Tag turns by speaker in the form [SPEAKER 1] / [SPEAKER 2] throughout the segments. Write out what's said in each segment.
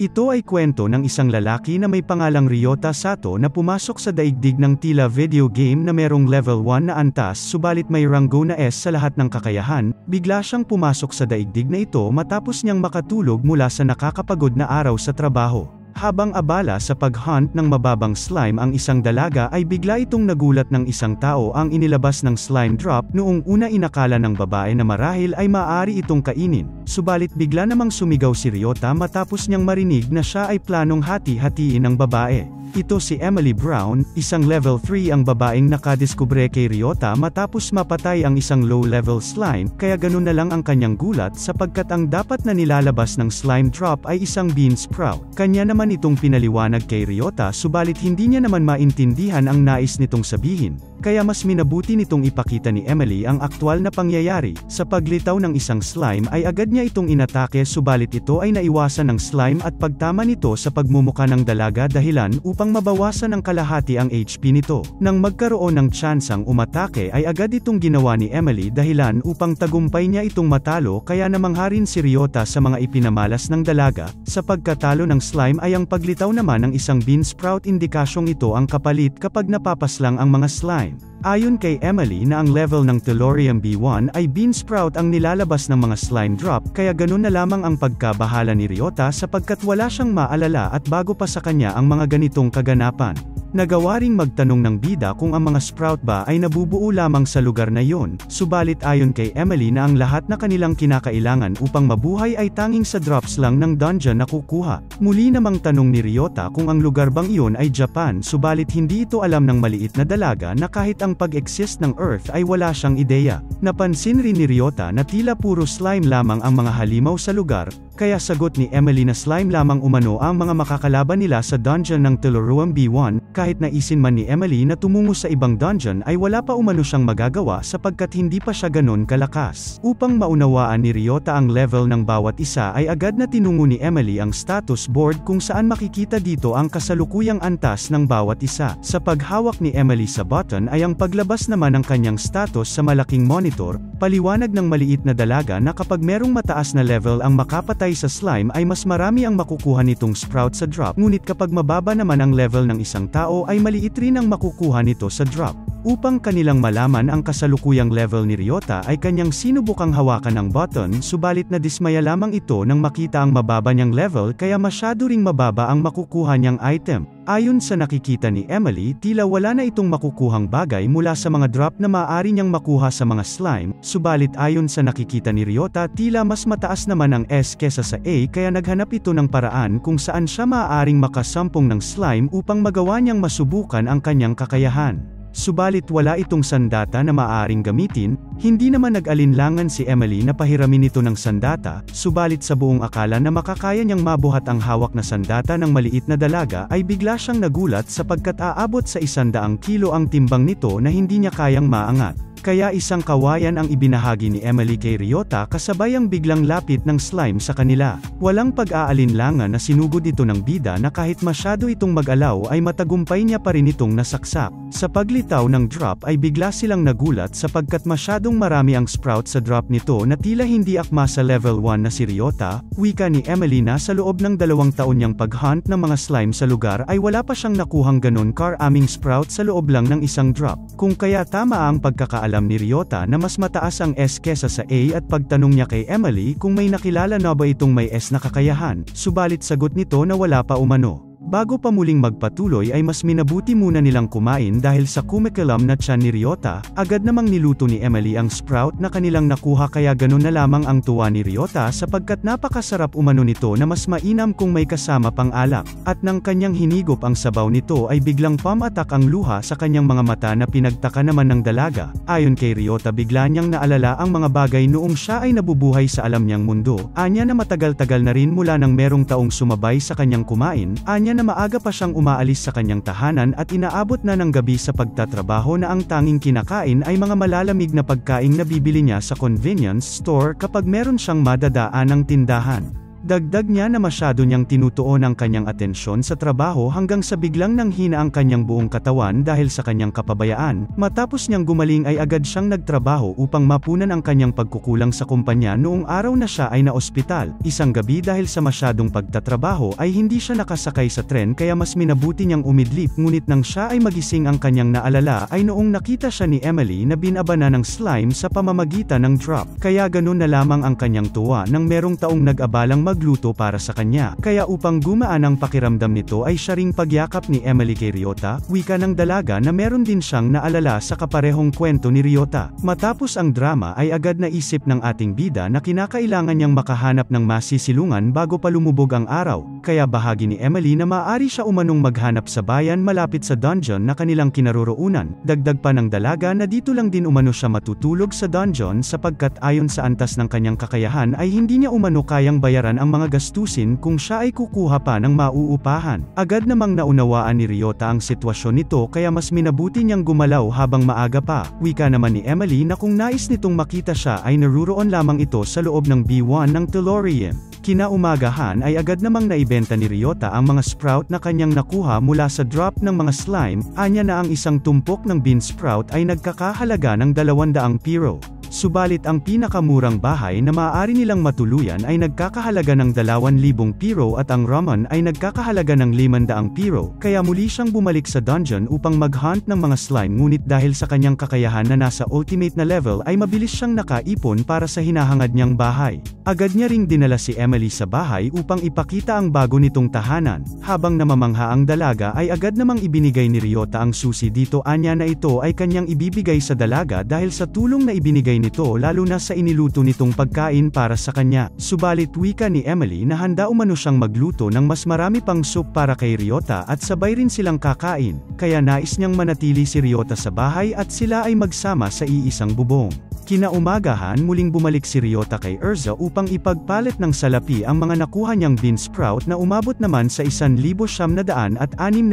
[SPEAKER 1] Ito ay kwento ng isang lalaki na may pangalang Ryota Sato na pumasok sa daigdig ng tila video game na merong level 1 na antas subalit may ranggo na S sa lahat ng kakayahan. Bigla siyang pumasok sa daigdig na ito matapos niyang makatulog mula sa nakakapagod na araw sa trabaho. Habang abala sa pag-hunt ng mababang slime ang isang dalaga ay bigla itong nagulat ng isang tao ang inilabas ng slime drop. Noong una inakala ng babae na marahil ay maaari itong kainin, subalit bigla namang sumigaw si Ryota matapos niyang marinig na siya ay planong hati-hatiin ng babae. Ito si Emily Brown, isang level 3 ang babaeng nakadiskubre kay Ryota matapos mapatay ang isang low-level slime, kaya ganun na lang ang kanyang gulat sapagkat ang dapat na nilalabas ng slime drop ay isang bean sprout. Kanya naman itong pinaliwanag kay Ryota subalit hindi niya naman maintindihan ang nais nitong sabihin. Kaya mas minabuti nitong ipakita ni Emily ang aktwal na pangyayari. Sa paglitaw ng isang slime ay agad niya itong inatake subalit ito ay naiwasan ng slime at pagtama nito sa pagmumuka ng dalaga dahilan upang mabawasan ng kalahati ang HP nito. Nang magkaroon ng tsansang umatake ay agad itong ginawa ni Emily dahilan upang tagumpay niya itong matalo kaya namangharin si Ryota sa mga ipinamalas ng dalaga. Sa pagkatalo ng slime ay ang paglitaw naman ng isang bean sprout indikasyong ito ang kapalit kapag napapaslang ang mga slime. Ayon kay Emily na ang level ng Tellurium B1 ay bean sprout ang nilalabas ng mga slime drop kaya ganun na lamang ang pagkabahala ni Ryota sapagkat wala siyang maalala at bago pa sa kanya ang mga ganitong kaganapan. Nagawa ring magtanong ng bida kung ang mga sprout ba ay nabubuo lamang sa lugar na yon, subalit ayon kay Emily na ang lahat na kanilang kinakailangan upang mabuhay ay tanging sa drops lang ng dungeon na kukuha. Muli namang tanong ni Ryota kung ang lugar bang iyon ay Japan subalit hindi ito alam ng maliit na dalaga na kahit ang pag-exist ng Earth ay wala siyang ideya. Napansin rin ni Ryota na tila puro slime lamang ang mga halimaw sa lugar, kaya sagot ni Emily na slime lamang umano ang mga makakalaban nila sa dungeon ng Tellurium B1, kahit naisin man ni Emily na tumungo sa ibang dungeon ay wala pa umano siyang magagawa sapagkat hindi pa siya ganon kalakas. Upang maunawaan ni Ryota ang level ng bawat isa ay agad na tinungo ni Emily ang status board kung saan makikita dito ang kasalukuyang antas ng bawat isa. Sa paghawak ni Emily sa button ay ang paglabas naman ng kanyang status sa malaking monitor, paliwanag ng maliit na dalaga na kapag merong mataas na level ang makapatay sa slime ay mas marami ang makukuha nitong sprout sa drop, ngunit kapag mababa naman ang level ng isang tao ay maliit rin ang makukuha nito sa drop. Upang kanilang malaman ang kasalukuyang level ni Ryota ay kanyang sinubukang hawakan ang button subalit nadismaya lamang ito nang makita ang mababa niyang level kaya masyado ring mababa ang makukuha niyang item. Ayon sa nakikita ni Emily, tila wala na itong makukuhang bagay mula sa mga drop na maaari niyang makuha sa mga slime, subalit ayon sa nakikita ni Ryota tila mas mataas naman ang S kesa sa A kaya naghanap ito ng paraan kung saan siya maaaring makasampung ng slime upang magawa niyang masubukan ang kanyang kakayahan. Subalit wala itong sandata na maaaring gamitin, hindi naman nag-alinlangan si Emily na pahiramin ito ng sandata, subalit sa buong akala na makakaya niyang mabuhat ang hawak na sandata ng maliit na dalaga ay bigla siyang nagulat sapagkat aabot sa 100 kilo ang timbang nito na hindi niya kayang maangat. Kaya isang kawayan ang ibinahagi ni Emily kay Ryota kasabay ang biglang lapit ng slime sa kanila. Walang pag-aalinlangan na sinugod ito ng bida na kahit masyado itong mag-alaw ay matagumpay niya pa rin itong nasaksak. Sa paglitaw ng drop ay bigla silang nagulat sapagkat masyadong marami ang sprout sa drop nito na tila hindi akma sa level 1 na si Ryota. Wika ni Emily na sa loob ng 2 taon niyang pag-hunt ng mga slime sa lugar ay wala pa siyang nakuhang ganon karaming sprout sa loob lang ng isang drop. Kung kaya tama ang pagkakaalam ni Ryota na mas mataas ang S kesa sa A at pagtanong niya kay Emily kung may nakilala na ba itong may S na kakayahan, subalit sagot nito na wala pa umano. Bago pa muling magpatuloy ay mas minabuti muna nilang kumain dahil sa kumikilam na tiyan ni Ryota, agad namang niluto ni Emily ang sprout na kanilang nakuha kaya ganun na lamang ang tuwa ni Ryota sapagkat napakasarap umano nito na mas mainam kung may kasama pang alak. At nang kanyang hinigop ang sabaw nito ay biglang pamatak ang luha sa kanyang mga mata na pinagtaka naman ng dalaga. Ayon kay Ryota bigla niyang naalala ang mga bagay noong siya ay nabubuhay sa alam niyang mundo. Anya na matagal-tagal na rin mula nang merong taong sumabay sa kanyang kumain, anya na maaga pa siyang umaalis sa kanyang tahanan at inaabot na ng gabi sa pagtatrabaho na ang tanging kinakain ay mga malalamig na pagkaing nabibili niya sa convenience store kapag meron siyang madadaan ng tindahan. Dagdag niya na masyado niyang tinutuon ang kanyang atensyon sa trabaho hanggang sa biglang nanghina ang kanyang buong katawan dahil sa kanyang kapabayaan. Matapos niyang gumaling ay agad siyang nagtrabaho upang mapunan ang kanyang pagkukulang sa kumpanya noong araw na siya ay naospital. Isang gabi dahil sa masyadong pagtatrabaho ay hindi siya nakasakay sa tren kaya mas minabuti niyang umidlip, ngunit nang siya ay magising ang kanyang naalala ay noong nakita siya ni Emily na binabana ng slime sa pamamagitan ng drop. Kaya ganun na lamang ang kanyang tuwa nang merong taong nag-abalang magluto para sa kanya. Kaya upang gumaan ang pakiramdam nito ay siya ring pagyakap ni Emily kay Ryota, wika ng dalaga na meron din siyang naalala sa kaparehong kwento ni Ryota. Matapos ang drama ay agad naisip ng ating bida na kinakailangan niyang makahanap ng masisilungan bago pa lumubog ang araw. Kaya bahagi ni Emily na maaari siya umanong maghanap sa bayan malapit sa dungeon na kanilang kinaroroonan. Dagdag pa ng dalaga na dito lang din umano siya matutulog sa dungeon sapagkat ayon sa antas ng kanyang kakayahan ay hindi niya umano kayang bayaran ang mga gastusin kung siya ay kukuha pa ng mauupahan. Agad namang naunawaan ni Ryota ang sitwasyon nito kaya mas minabuti niyang gumalaw habang maaga pa. Wika naman ni Emily na kung nais nitong makita siya ay naruroon lamang ito sa loob ng B1 ng Tellurium. Kinaumagahan ay agad namang naibenta ni Ryota ang mga sprout na kanyang nakuha mula sa drop ng mga slime. Anya na ang isang tumpok ng bean sprout ay nagkakahalaga ng 200 piro. Subalit ang pinakamurang bahay na maaari nilang matuluyan ay nagkakahalaga ng 2,000 piro at ang ramen ay nagkakahalaga ng 500 piro, kaya muli siyang bumalik sa dungeon upang mag-hunt ng mga slime, ngunit dahil sa kanyang kakayahan na nasa ultimate na level ay mabilis siyang nakaipon para sa hinahangad niyang bahay. Agad niya ring dinala si Emily sa bahay upang ipakita ang bago nitong tahanan. Habang namamangha ang dalaga ay agad namang ibinigay ni Ryota ang susi dito, anya na ito ay kanyang ibibigay sa dalaga dahil sa tulong na ibinigay nito lalo na sa iniluto nitong pagkain para sa kanya. Subalit wika ni Emily na handa umano siyang magluto ng mas marami pang soup para kay Ryota at sabay rin silang kakain, kaya nais niyang manatili si Ryota sa bahay at sila ay magsama sa iisang bubong. Kinaumagahan muling bumalik si Ryota kay Erza upang ipagpalit ng salapi ang mga nakuha niyang bean sprout na umabot naman sa 1,967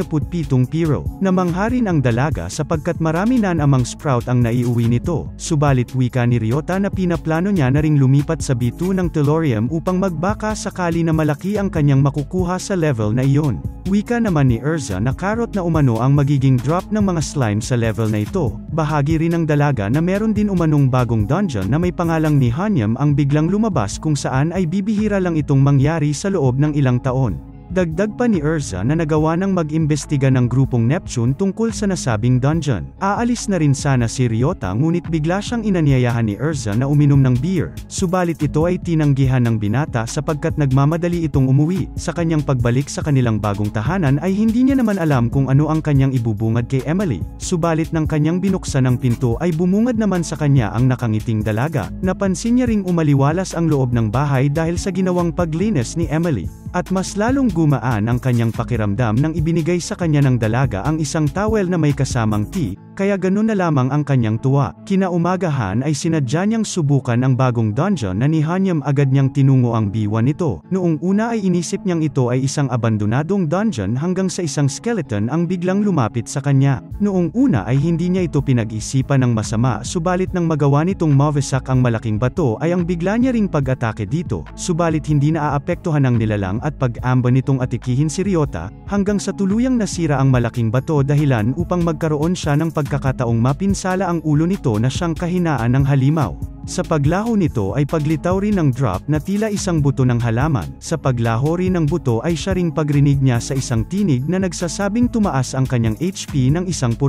[SPEAKER 1] piro. Namangha rin ang dalaga sapagkat marami na amang sprout ang naiuwi nito, subalit wika ni Ryota na pinaplano niya na ring lumipat sa B2 ng Tellurium upang magbaka sakali na malaki ang kanyang makukuha sa level na iyon. Wika naman ni Erza na karot na umano ang magiging drop ng mga slime sa level na ito. Bahagi rin ng dalaga na meron din umanong bagong dungeon na may pangalang Nihanium ang biglang lumabas kung saan ay bibihira lang itong mangyari sa loob ng ilang taon. Dagdag pa ni Erza na nagawa ng mag-imbestiga ng grupong Neptune tungkol sa nasabing dungeon. Aalis na rin sana si Ryota ngunit bigla siyang inanyayahan ni Erza na uminom ng beer. Subalit ito ay tinanggihan ng binata sapagkat nagmamadali itong umuwi. Sa kanyang pagbalik sa kanilang bagong tahanan ay hindi niya naman alam kung ano ang kanyang ibubungad kay Emily. Subalit nang kanyang binuksan ang pinto ay bumungad naman sa kanya ang nakangiting dalaga. Napansin niya ring umaliwalas ang loob ng bahay dahil sa ginawang paglinis ni Emily. At mas lalong gumaan ang kanyang pakiramdam nang ibinigay sa kanya ng dalaga ang isang towel na may kasamang tea, kaya ganun na lamang ang kanyang tuwa. Kinaumagahan ay sinadya niyang subukan ang bagong dungeon na Nihanium, agad niyang tinungo ang B1 nito. Noong una ay inisip niyang ito ay isang abandonadong dungeon hanggang sa isang skeleton ang biglang lumapit sa kanya. Noong una ay hindi niya ito pinag-isipan ng masama, subalit nang magawa nitong mavesak ang malaking bato ay ang bigla niya ring pag-atake dito, subalit hindi naaapektuhan ng nilalang at pag-amba nitong atikihin si Ryota, hanggang sa tuluyang nasira ang malaking bato dahilan upang magkaroon siya ng pagkakataong mapinsala ang ulo nito na siyang kahinaan ng halimaw. Sa paglaho nito ay paglitaw rin ng drop na tila isang buto ng halaman. Sa paglaho rin ng buto ay siya ring pagrinig niya sa isang tinig na nagsasabing tumaas ang kanyang HP ng 1%.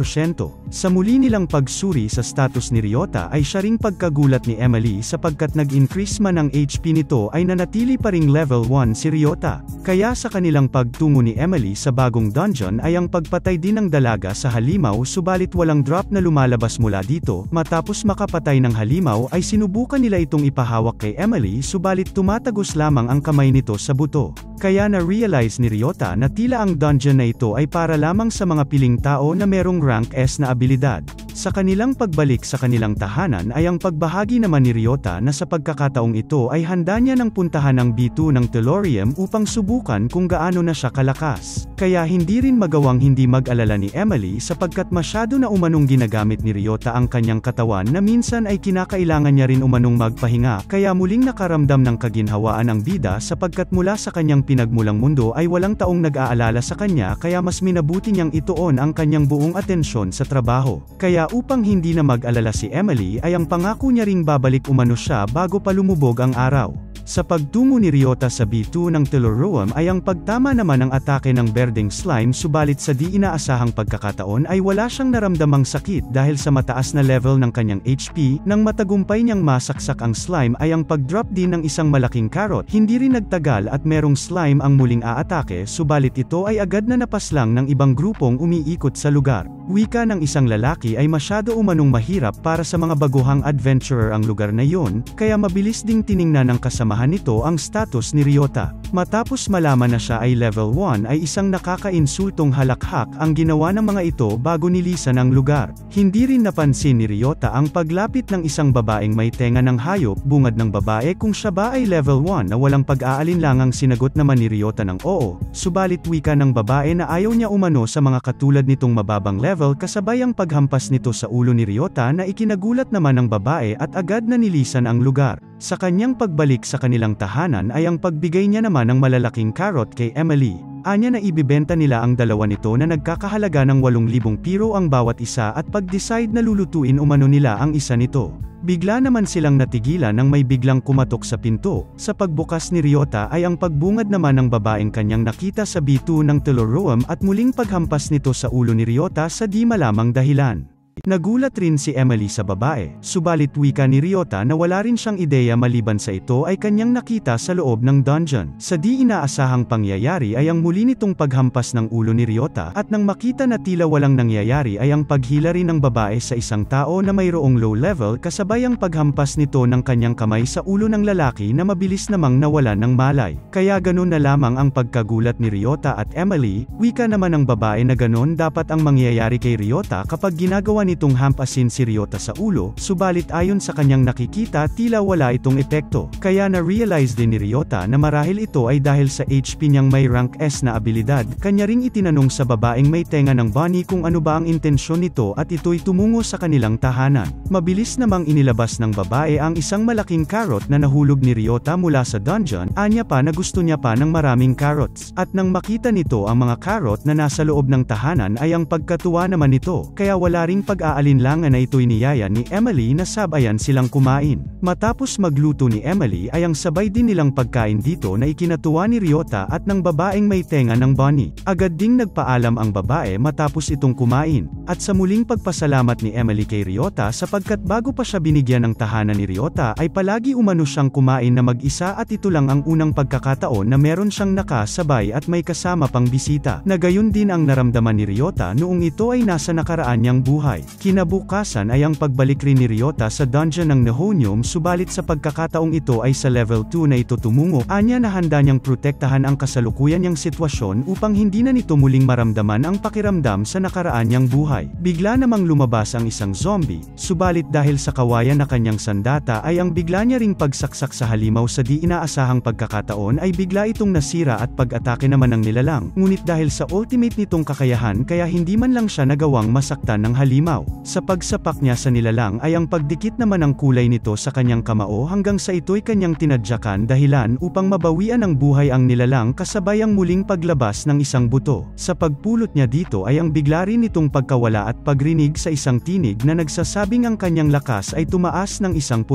[SPEAKER 1] Sa muli nilang pagsuri sa status ni Ryota ay siya ring pagkagulat ni Emily sapagkat nag-increase man ang HP nito ay nanatili pa ring level 1 si Ryota. Kaya sa kanilang pagtungo ni Emily sa bagong dungeon ay ang pagpatay din ng dalaga sa halimaw, subalit walang drop na lumalabas mula dito. Matapos makapatay ng halimaw ay sinubukan nila itong ipahawak kay Emily, subalit tumatagos lamang ang kamay nito sa buto. Kaya na-realize ni Ryota na tila ang dungeon na ito ay para lamang sa mga piling tao na merong rank S na abilidad. Sa kanilang pagbalik sa kanilang tahanan ay ang pagbahagi naman ni Ryota na sa pagkakataong ito ay handa niya ng puntahan ang B2 ng Tellurium upang subukan kung gaano na siya kalakas. Kaya hindi rin magawang hindi mag-alala ni Emily sapagkat masyado na umanong ginagamit ni Ryota ang kanyang katawan na minsan ay kinakailangan niya rin umanong magpahinga, kaya muling nakaramdam ng kaginhawaan ang bida sapagkat mula sa kanyang pinagmulang mundo ay walang taong nag-aalala sa kanya kaya mas minabuti niyang ituon ang kanyang buong atensyon sa trabaho. Kaya upang hindi na mag-alala si Emily ay ang pangako niya ring babalik umano siya bago pa lumubog ang araw. Sa pagtungo ni Ryota sa B2 ng Tellurium ay ang pagtama naman ng atake ng berdeng slime subalit sa di inaasahang pagkakataon ay wala siyang naramdamang sakit dahil sa mataas na level ng kanyang HP, nang matagumpay niyang masaksak ang slime ay ang pag-drop din ng isang malaking carrot. Hindi rin nagtagal at merong slime ang muling aatake subalit ito ay agad na napaslang ng ibang grupong umiikot sa lugar. Wika ng isang lalaki ay masyado umanong mahirap para sa mga baguhang adventurer ang lugar na yon, kaya mabilis ding tiningnan ng kasamahan nito ang status ni Ryota. Matapos malaman na siya ay level 1 ay isang nakakainsultong halakhak ang ginawa ng mga ito bago nilisan ang lugar. Hindi rin napansin ni Ryota ang paglapit ng isang babaeng may tenga ng hayop. Bungad ng babae kung siya ba ay level 1 na walang pag-aalinlangang sinagot naman ni Ryota ng oo, subalit wika ng babae na ayaw niya umano sa mga katulad nitong mababang level kasabay ang paghampas nito sa ulo ni Ryota na ikinagulat naman ng babae at agad na nilisan ang lugar. Sa kanyang pagbalik sa kanilang tahanan ay ang pagbigay niya naman ng malalaking carrot kay Emily. Anya na ibibenta nila ang dalawa nito na nagkakahalaga ng 8,000 piro ang bawat isa at pag-decide na lulutuin umano nila ang isa nito. Bigla naman silang natigilan nang may biglang kumatok sa pinto. Sa pagbukas ni Ryota ay ang pagbungad naman ng babaeng kanyang nakita sa B2 ng Tellurium at muling paghampas nito sa ulo ni Ryota sa di malamang dahilan. Nagulat rin si Emily sa babae, subalit wika ni Ryota na wala rin siyang ideya maliban sa ito ay kanyang nakita sa loob ng dungeon. Sa di inaasahang pangyayari ay ang muli nitong paghampas ng ulo ni Ryota at nang makita na tila walang nangyayari ay ang paghila rin ng babae sa isang tao na mayroong low level kasabay ang paghampas nito ng kanyang kamay sa ulo ng lalaki na mabilis namang nawalan ng malay. Kaya ganun na lamang ang pagkagulat ni Ryota at Emily. Wika naman ng babae na ganun dapat ang mangyayari kay Ryota kapag ginagawa nitong hampasin si Ryota sa ulo, subalit ayon sa kanyang nakikita tila wala itong epekto. Kaya na-realize din ni Ryota na marahil ito ay dahil sa HP niyang may rank S na abilidad. Kanya ring itinanong sa babaeng may tenga ng bunny kung ano ba ang intensyon nito at ito'y tumungo sa kanilang tahanan. Mabilis namang inilabas ng babae ang isang malaking carrot na nahulog ni Ryota mula sa dungeon. Anya pa na gusto niya pa ng maraming carrots. At nang makita nito ang mga carrot na nasa loob ng tahanan ay ang pagkatuwa naman nito, kaya wala ring pag-aalinlangan na ito'y niyaya ni Emily na sabayan silang kumain. Matapos magluto ni Emily ay ang sabay din nilang pagkain dito na ikinatuwa ni Ryota at ng babaeng may tenga ng bunny. Agad ding nagpaalam ang babae matapos itong kumain, at sa muling pagpasalamat ni Emily kay Ryota sapagkat bago pa siya binigyan ng tahanan ni Ryota ay palagi umano siyang kumain na mag-isa at ito lang ang unang pagkakataon na meron siyang nakasabay at may kasama pang bisita. Na gayon din ang naramdaman ni Ryota noong ito ay nasa nakaraan niyang buhay. Kinabukasan ay ang pagbalik rin ni Ryota sa dungeon ng Nehonium subalit sa pagkakataong ito ay sa level 2 na ito tumungo. Anya na handa niyang protektahan ang kasalukuyan niyang sitwasyon upang hindi na nito muling maramdaman ang pakiramdam sa nakaraan niyang buhay. Bigla namang lumabas ang isang zombie, subalit dahil sa kawayan na kanyang sandata ay ang bigla niya ring pagsaksak sa halimaw sa di inaasahang pagkakataon ay bigla itong nasira at pag-atake naman ng nilalang. Ngunit dahil sa ultimate nitong kakayahan kaya hindi man lang siya nagawang masaktan ng halimaw. Sa pagsapak niya sa nilalang ay ang pagdikit naman ng kulay nito sa kanyang kamao hanggang sa ito'y kanyang tinadyakan dahilan upang mabawian ng buhay ang nilalang kasabay ang muling paglabas ng isang buto. Sa pagpulot niya dito ay ang bigla rin nitong pagkawala at pagrinig sa isang tinig na nagsasabing ang kanyang lakas ay tumaas ng 1%.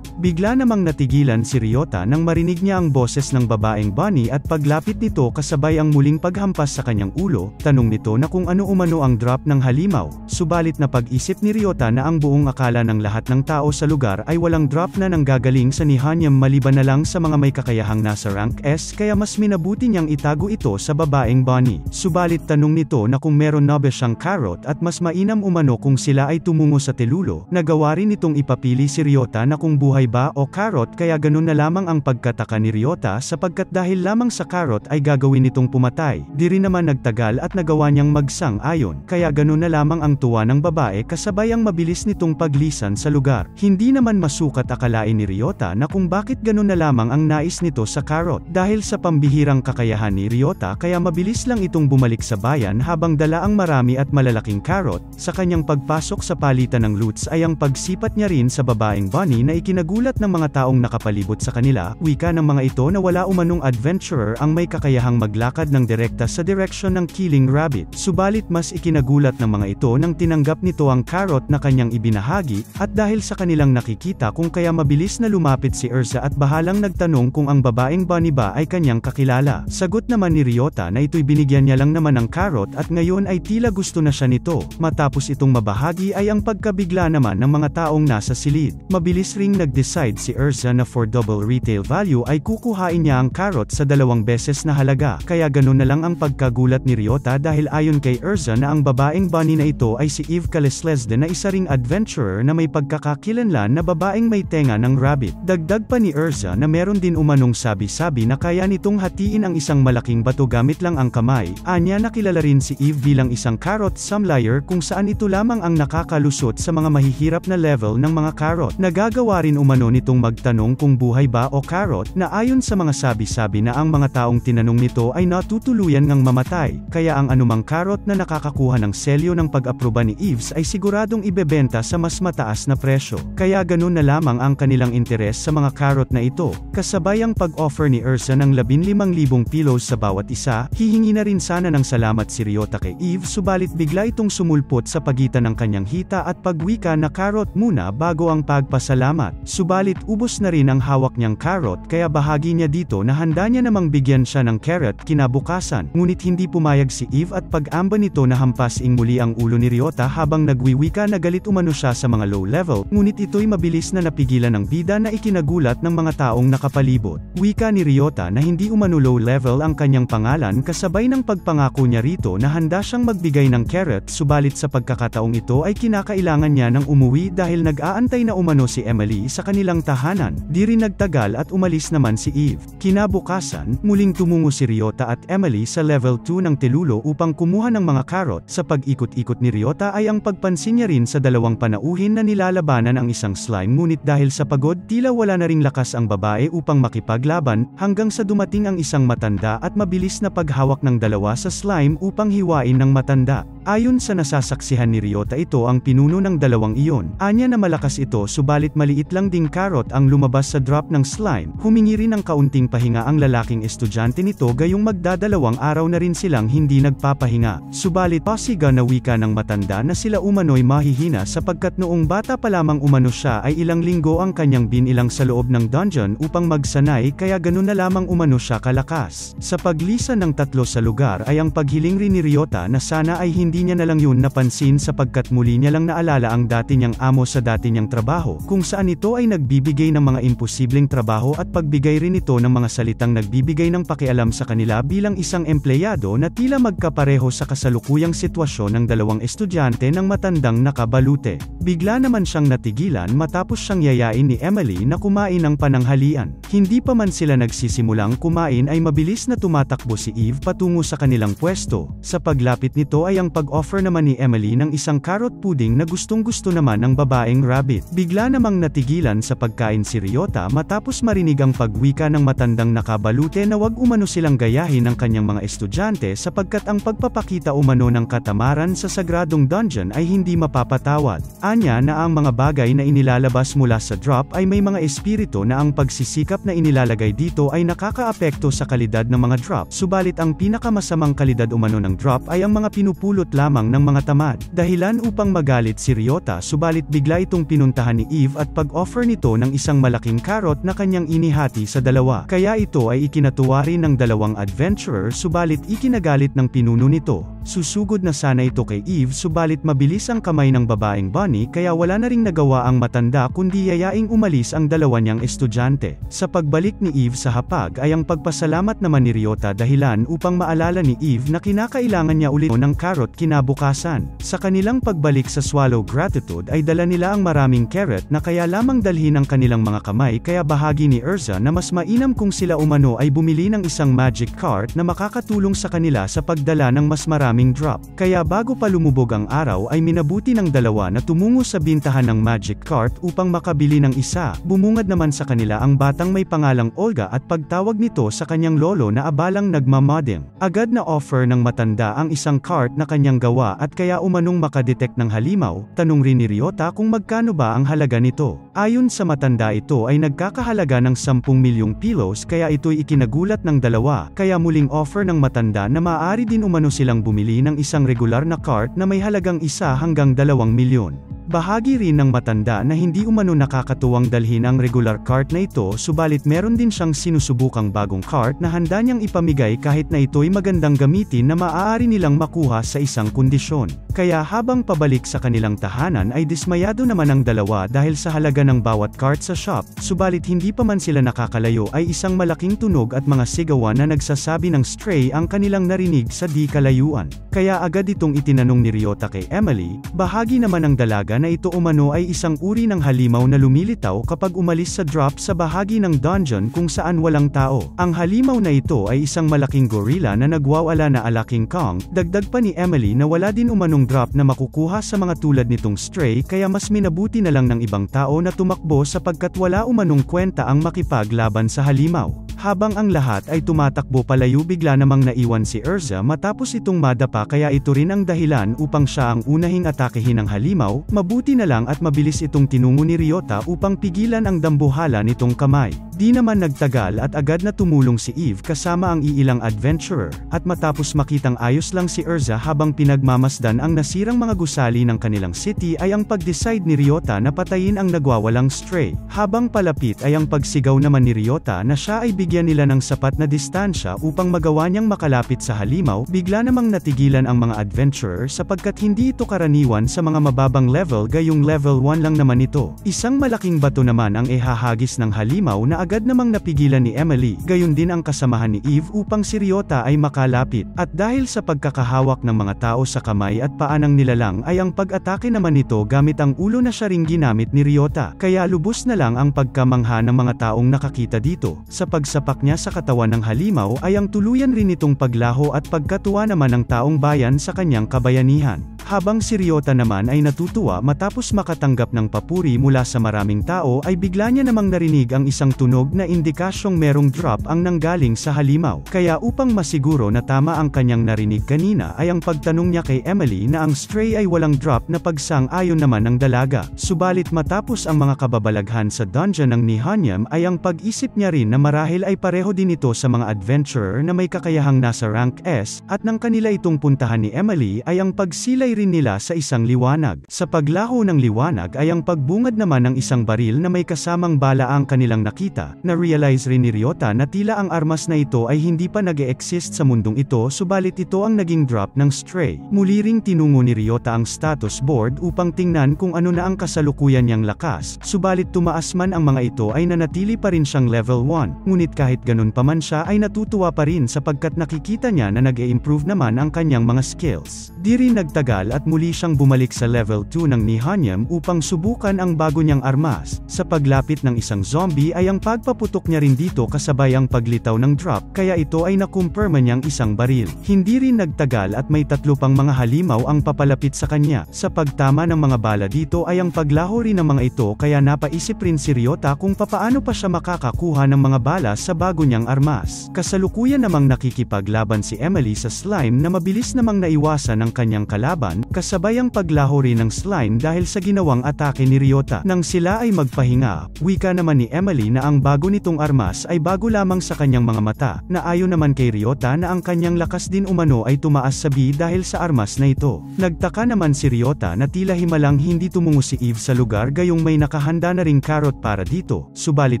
[SPEAKER 1] Bigla namang natigilan si Ryota nang marinig niya ang boses ng babaeng bunny at paglapit nito kasabay ang muling paghampas sa kanyang ulo. Tanong nito na kung ano umano ang drop ng halimaw, subalit na pag-isip ni Ryota na ang buong akala ng lahat ng tao sa lugar ay walang drop na nanggagaling sa Nehonium maliban na lang sa mga may kakayahang nasa rank S kaya mas minabuti niyang itago ito sa babaeng bunny. Subalit tanong nito na kung meron na ba siyang carrot at mas mainam umano kung sila ay tumungo sa Telulo. Nagawa rin itong ipapili si Ryota na kung buhay ba o carrot kaya ganun na lamang ang pagkataka ni Ryota sapagkat dahil lamang sa carrot ay gagawin nitong pumatay. Di rin naman nagtagal at nagawa niyang magsang-ayon kaya ganun na lamang ang tuwa ng ng babae kasabay ang mabilis nitong paglisan sa lugar. Hindi naman masukat akalain ni Ryota na kung bakit ganun na lamang ang nais nito sa Carrot. Dahil sa pambihirang kakayahan ni Ryota kaya mabilis lang itong bumalik sa bayan habang dala ang marami at malalaking Carrot. Sa kanyang pagpasok sa palitan ng loots ay ang pagsipat niya rin sa babaeng bunny na ikinagulat ng mga taong nakapalibot sa kanila. Wika ng mga ito na wala umanong adventurer ang may kakayahang maglakad ng direkta sa direksyon ng Killing Rabbit. Subalit mas ikinagulat ng mga ito nang tinanggap nito ang Carrot na kanyang ibinahagi, at dahil sa kanilang nakikita kung kaya mabilis na lumapit si Erza at bahalang nagtanong kung ang babaeng bunny ba ay kanyang kakilala. Sagot naman ni Ryota na ito'y binigyan niya lang naman ng Carrot at ngayon ay tila gusto na siya nito. Matapos itong mabahagi ay ang pagkabigla naman ng mga taong nasa silid. Mabilis ring nag-decide si Erza na for double retail value ay kukuhain niya ang Carrot sa 2 beses na halaga. Kaya ganun na lang ang pagkagulat ni Ryota dahil ayon kay Erza na ang babaeng bunny na ito ay si Eve Caleslesde na isa ring adventurer na may pagkakakilanlan na babaeng may tenga ng rabbit. Dagdag pa ni Erza na meron din umanong sabi-sabi na kaya nitong hatiin ang isang malaking bato gamit lang ang kamay. Anya nakilala rin si Eve bilang isang Carrot Samlayer kung saan ito lamang ang nakakalusot sa mga mahihirap na level ng mga Carrot. Nagagawa rin umano nitong magtanong kung buhay ba o Carrot na ayon sa mga sabi-sabi na ang mga taong tinanong nito ay natutuluyan ngang mamatay. Kaya ang anumang Carrot na nakakakuha ng selyo ng pag-aproba ni Eves ay siguradong ibebenta sa mas mataas na presyo. Kaya ganun na lamang ang kanilang interes sa mga Carrot na ito. Kasabay ang pag-offer ni Erza ng 15,000 pilos sa bawat isa, hihingi na rin sana ng salamat si Ryota kay Eve subalit bigla itong sumulpot sa pagitan ng kanyang hita at pagwika na Carrot muna bago ang pagpasalamat. Subalit ubos na rin ang hawak niyang Carrot kaya bahagi niya dito na handa niya namang bigyan siya ng carrot kinabukasan. Ngunit hindi pumayag si Eve at pag-amba nito na hampasin muli ang ulo ni Ryota habang nagwiwika na galit umano siya sa mga low level, ngunit ito'y mabilis na napigilan ng bida na ikinagulat ng mga taong nakapalibot. Wika ni Ryota na hindi umano low level ang kanyang pangalan kasabay ng pagpangako niya rito na handa siyang magbigay ng carrot subalit sa pagkakataong ito ay kinakailangan niya ng umuwi dahil nag-aantay na umano si Emily sa kanilang tahanan. Di rin nagtagal at umalis naman si Eve. Kinabukasan, muling tumungo si Ryota at Emily sa level 2 ng Telulo upang kumuha ng mga Carrot. Sa pag-ikot-ikot ni Ryota ay ang pagpansin niya rin sa 2 panauhin na nilalabanan ang isang slime ngunit dahil sa pagod tila wala na ring lakas ang babae upang makipaglaban hanggang sa dumating ang isang matanda at mabilis na paghawak ng 2 sa slime upang hiwain ng matanda. Ayon sa nasasaksihan ni Ryota ito ang pinuno ng 2 iyon. Anya na malakas ito subalit maliit lang ding Carrot ang lumabas sa drop ng slime. Humingi rin ng kaunting pahinga ang lalaking estudyante nito gayong magdadalawang araw na rin silang hindi nagpapahinga. Subalit pasiga na wika ng matanda na sila umano'y mahihina sapagkat noong bata pa lamang umano siya ay ilang linggo ang kanyang binilang sa loob ng dungeon upang magsanay kaya ganun na lamang umano siya kalakas. Sa paglisan ng 3 sa lugar ay ang paghiling rin ni Ryota na sana ay hindi niya na lang yun napansin sapagkat muli niya lang naalala ang dati niyang amo sa dati niyang trabaho kung saan ito ay nagbibigay ng mga imposibleng trabaho at pagbigay rin ito ng mga salitang nagbibigay ng pakialam sa kanila bilang isang empleyado na tila magkapareho sa kasalukuyang sitwasyon ng 2 estudyante ng matandang nakabalute. Bigla naman siyang natigilan matapos siyang yayain ni Emily na kumain ng pananghalian. Hindi pa man sila nagsisimulang kumain ay mabilis na tumatakbo si Eve patungo sa kanilang pwesto. Sa paglapit nito ay ang pag-offer naman ni Emily ng isang carrot pudding na gustong-gusto naman ng babaeng rabbit. Bigla namang natigilan sa pagkain si Ryota matapos marinig ang pagwika ng matandang nakabalute na wag umano silang gayahin ng kanyang mga estudyante sapagkat ang pagpapakita umano ng katamaran sa sagradong dungeon ay hindi mapapatawad. Anya na ang mga bagay na inilalabas mula sa drop ay may mga espiritu na ang pagsisikap na inilalagay dito ay nakakaapekto sa kalidad ng mga drop, subalit ang pinakamasamang kalidad umano ng drop ay ang mga pinupulot lamang ng mga tamad. Dahilan upang magalit si Ryota subalit bigla itong pinuntahan ni Eve at pag-offer nito ng isang malaking carrot na kanyang inihati sa 2. Kaya ito ay ikinatuwa rin ng 2 adventurer subalit ikinagalit ng pinuno nito. Susugod na sana ito kay Eve subalit mabilis ang kamay ng babaeng bunny kaya wala na ring nagawa ang matanda kundi yayaing umalis ang 2 niyang estudyante. Sa pagbalik ni Eve sa hapag ay ang pagpasalamat naman ni Ryota dahilan upang maalala ni Eve na kinakailangan niya ulit ng carrot kinabukasan. Sa kanilang pagbalik sa Swallow Gratitude ay dala nila ang maraming carrot na kaya lamang dalhin ng kanilang mga kamay kaya bahagi ni Erza na mas mainam kung sila umano ay bumili ng isang magic cart na makakatulong sa kanila sa pagdala ng mas maraming drop. Kaya bago pa lumubog ang araw araw ay minabuti ng dalawa na tumungo sa bintahan ng Magic Cart upang makabili ng isa. Bumungad naman sa kanila ang batang may pangalang Olga at pagtawag nito sa kanyang lolo na abalang nagmamodem. Agad na offer ng matanda ang isang cart na kanyang gawa at kaya umanong makadetect ng halimaw. Tanong rin ni Ryota kung magkano ba ang halaga nito. Ayon sa matanda, ito ay nagkakahalaga ng 10 milyong pilos kaya ito'y ikinagulat ng dalawa. Kaya muling offer ng matanda na maaari din umano silang bumili ng isang regular na cart na may halagang 1 hanggang 2 milyon. Bahagi rin ng matanda na hindi umano nakakatuwang dalhin ang regular cart na ito, subalit meron din siyang sinusubukang bagong cart na handa niyang ipamigay kahit na ito'y magandang gamitin na maaari nilang makuha sa isang kondisyon. Kaya habang pabalik sa kanilang tahanan ay dismayado naman ang dalawa dahil sa halaga ng bawat cart sa shop, subalit hindi pa man sila nakakalayo ay isang malaking tunog at mga sigawan na nagsasabi ng stray ang kanilang narinig sa di kalayuan. Kaya agad itong itinanong ni Ryota kay Emily. Bahagi naman ng dalaga na ito umano ay isang uri ng halimaw na lumilitaw kapag umalis sa drop sa bahagi ng dungeon kung saan walang tao. Ang halimaw na ito ay isang malaking gorilla na nagwawala na ala King Kong. Dagdag pa ni Emily na wala din umanong drop na makukuha sa mga tulad nitong stray kaya mas minabuti na lang ng ibang tao na tumakbo sapagkat wala umanong kwenta ang makipaglaban sa halimaw. Habang ang lahat ay tumatakbo palayo, bigla namang naiwan si Erza matapos itong madapa kaya ito rin ang dahilan upang siya ang unahing atakehin ng halimaw. Mabuti na lang at mabilis itong tinungo ni Ryota upang pigilan ang dambuhala nitong kamay. Di naman nagtagal at agad na tumulong si Eve kasama ang iilang adventurer, at matapos makitang ayos lang si Erza habang pinagmamasdan ang nasirang mga gusali ng kanilang city ay ang pag-decide ni Ryota na patayin ang nagwawalang stray. Habang palapit ay ang pagsigaw naman ni Ryota na siya ay bigyan nila ng sapat na distansya upang magawa niyang makalapit sa halimaw. Bigla namang natigilan ang mga adventurer sapagkat hindi ito karaniwan sa mga mababang level, gayong level 1 lang naman ito. Isang malaking bato naman ang ihahagis ng halimaw na agad namang napigilan ni Emily, gayon din ang kasamahan ni Eve upang si Ryota ay makalapit. At dahil sa pagkakahawak ng mga tao sa kamay at paa ng nilalang ay ang pag-atake naman nito gamit ang ulo na siya ring ginamit ni Ryota. Kaya lubos na lang ang pagkamangha ng mga taong nakakita dito. Sa pagsapak niya sa katawan ng halimaw ay ang tuluyan rin itong paglaho at pagkatuwa naman ng taong bayan sa kanyang kabayanihan. Habang si Ryota naman ay natutuwa matapos makatanggap ng papuri mula sa maraming tao ay bigla niya namang narinig ang isang tunog na indikasyong merong drop ang nanggaling sa halimaw. Kaya upang masiguro na tama ang kanyang narinig kanina ay ang pagtanong niya kay Emily na ang stray ay walang drop na pagsang-ayon naman ng dalaga. Subalit matapos ang mga kababalaghan sa dungeon ng Nihonyam ay ang pag-isip niya rin na marahil ay pareho din ito sa mga adventurer na may kakayahang nasa rank S, at nang kanila itong puntahan ni Emily ay ang pagsilay rin nila sa isang liwanag. Sa paglaho ng liwanag ay ang pagbungad naman ng isang baril na may kasamang bala ang kanilang nakita. Na-realize rin ni Ryota na tila ang armas na ito ay hindi pa nag-e-exist sa mundong ito, subalit ito ang naging drop ng stray. Muli ring tinungo ni Ryota ang status board upang tingnan kung ano na ang kasalukuyan niyang lakas, subalit tumaas man ang mga ito ay nanatili pa rin siyang level 1. Ngunit kahit ganun pa man siya ay natutuwa pa rin sapagkat nakikita niya na nag-e-improve naman ang kanyang mga skills. Di rin nagtagal at muli siyang bumalik sa level 2 ng Nihonyam upang subukan ang bago niyang armas. Sa paglapit ng isang zombie ay ang pagpaputok niya rin dito kasabay ang paglitaw ng drop, kaya ito ay nakumpirma niyang isang baril. Hindi rin nagtagal at may 3 pang mga halimaw ang papalapit sa kanya. Sa pagtama ng mga bala dito ay ang paglaho rin ng mga ito, kaya napaisip rin si Ryota kung papaano pa siya makakakuha ng mga bala sa bago niyang armas. Kasalukuyan namang nakikipaglaban si Emily sa slime na mabilis namang naiwasan ng kanyang kalaban, kasabay ang paglaho rin ng slime dahil sa ginawang atake ni Ryota. Nang sila ay magpahinga, wika naman ni Emily na ang bago nitong armas ay bago lamang sa kanyang mga mata, na ayon naman kay Ryota na ang kanyang lakas din umano ay tumaas sa B dahil sa armas na ito. Nagtaka naman si Ryota na tila himalang hindi tumungo si Eve sa lugar, gayong may nakahanda na ring carrot para dito, subalit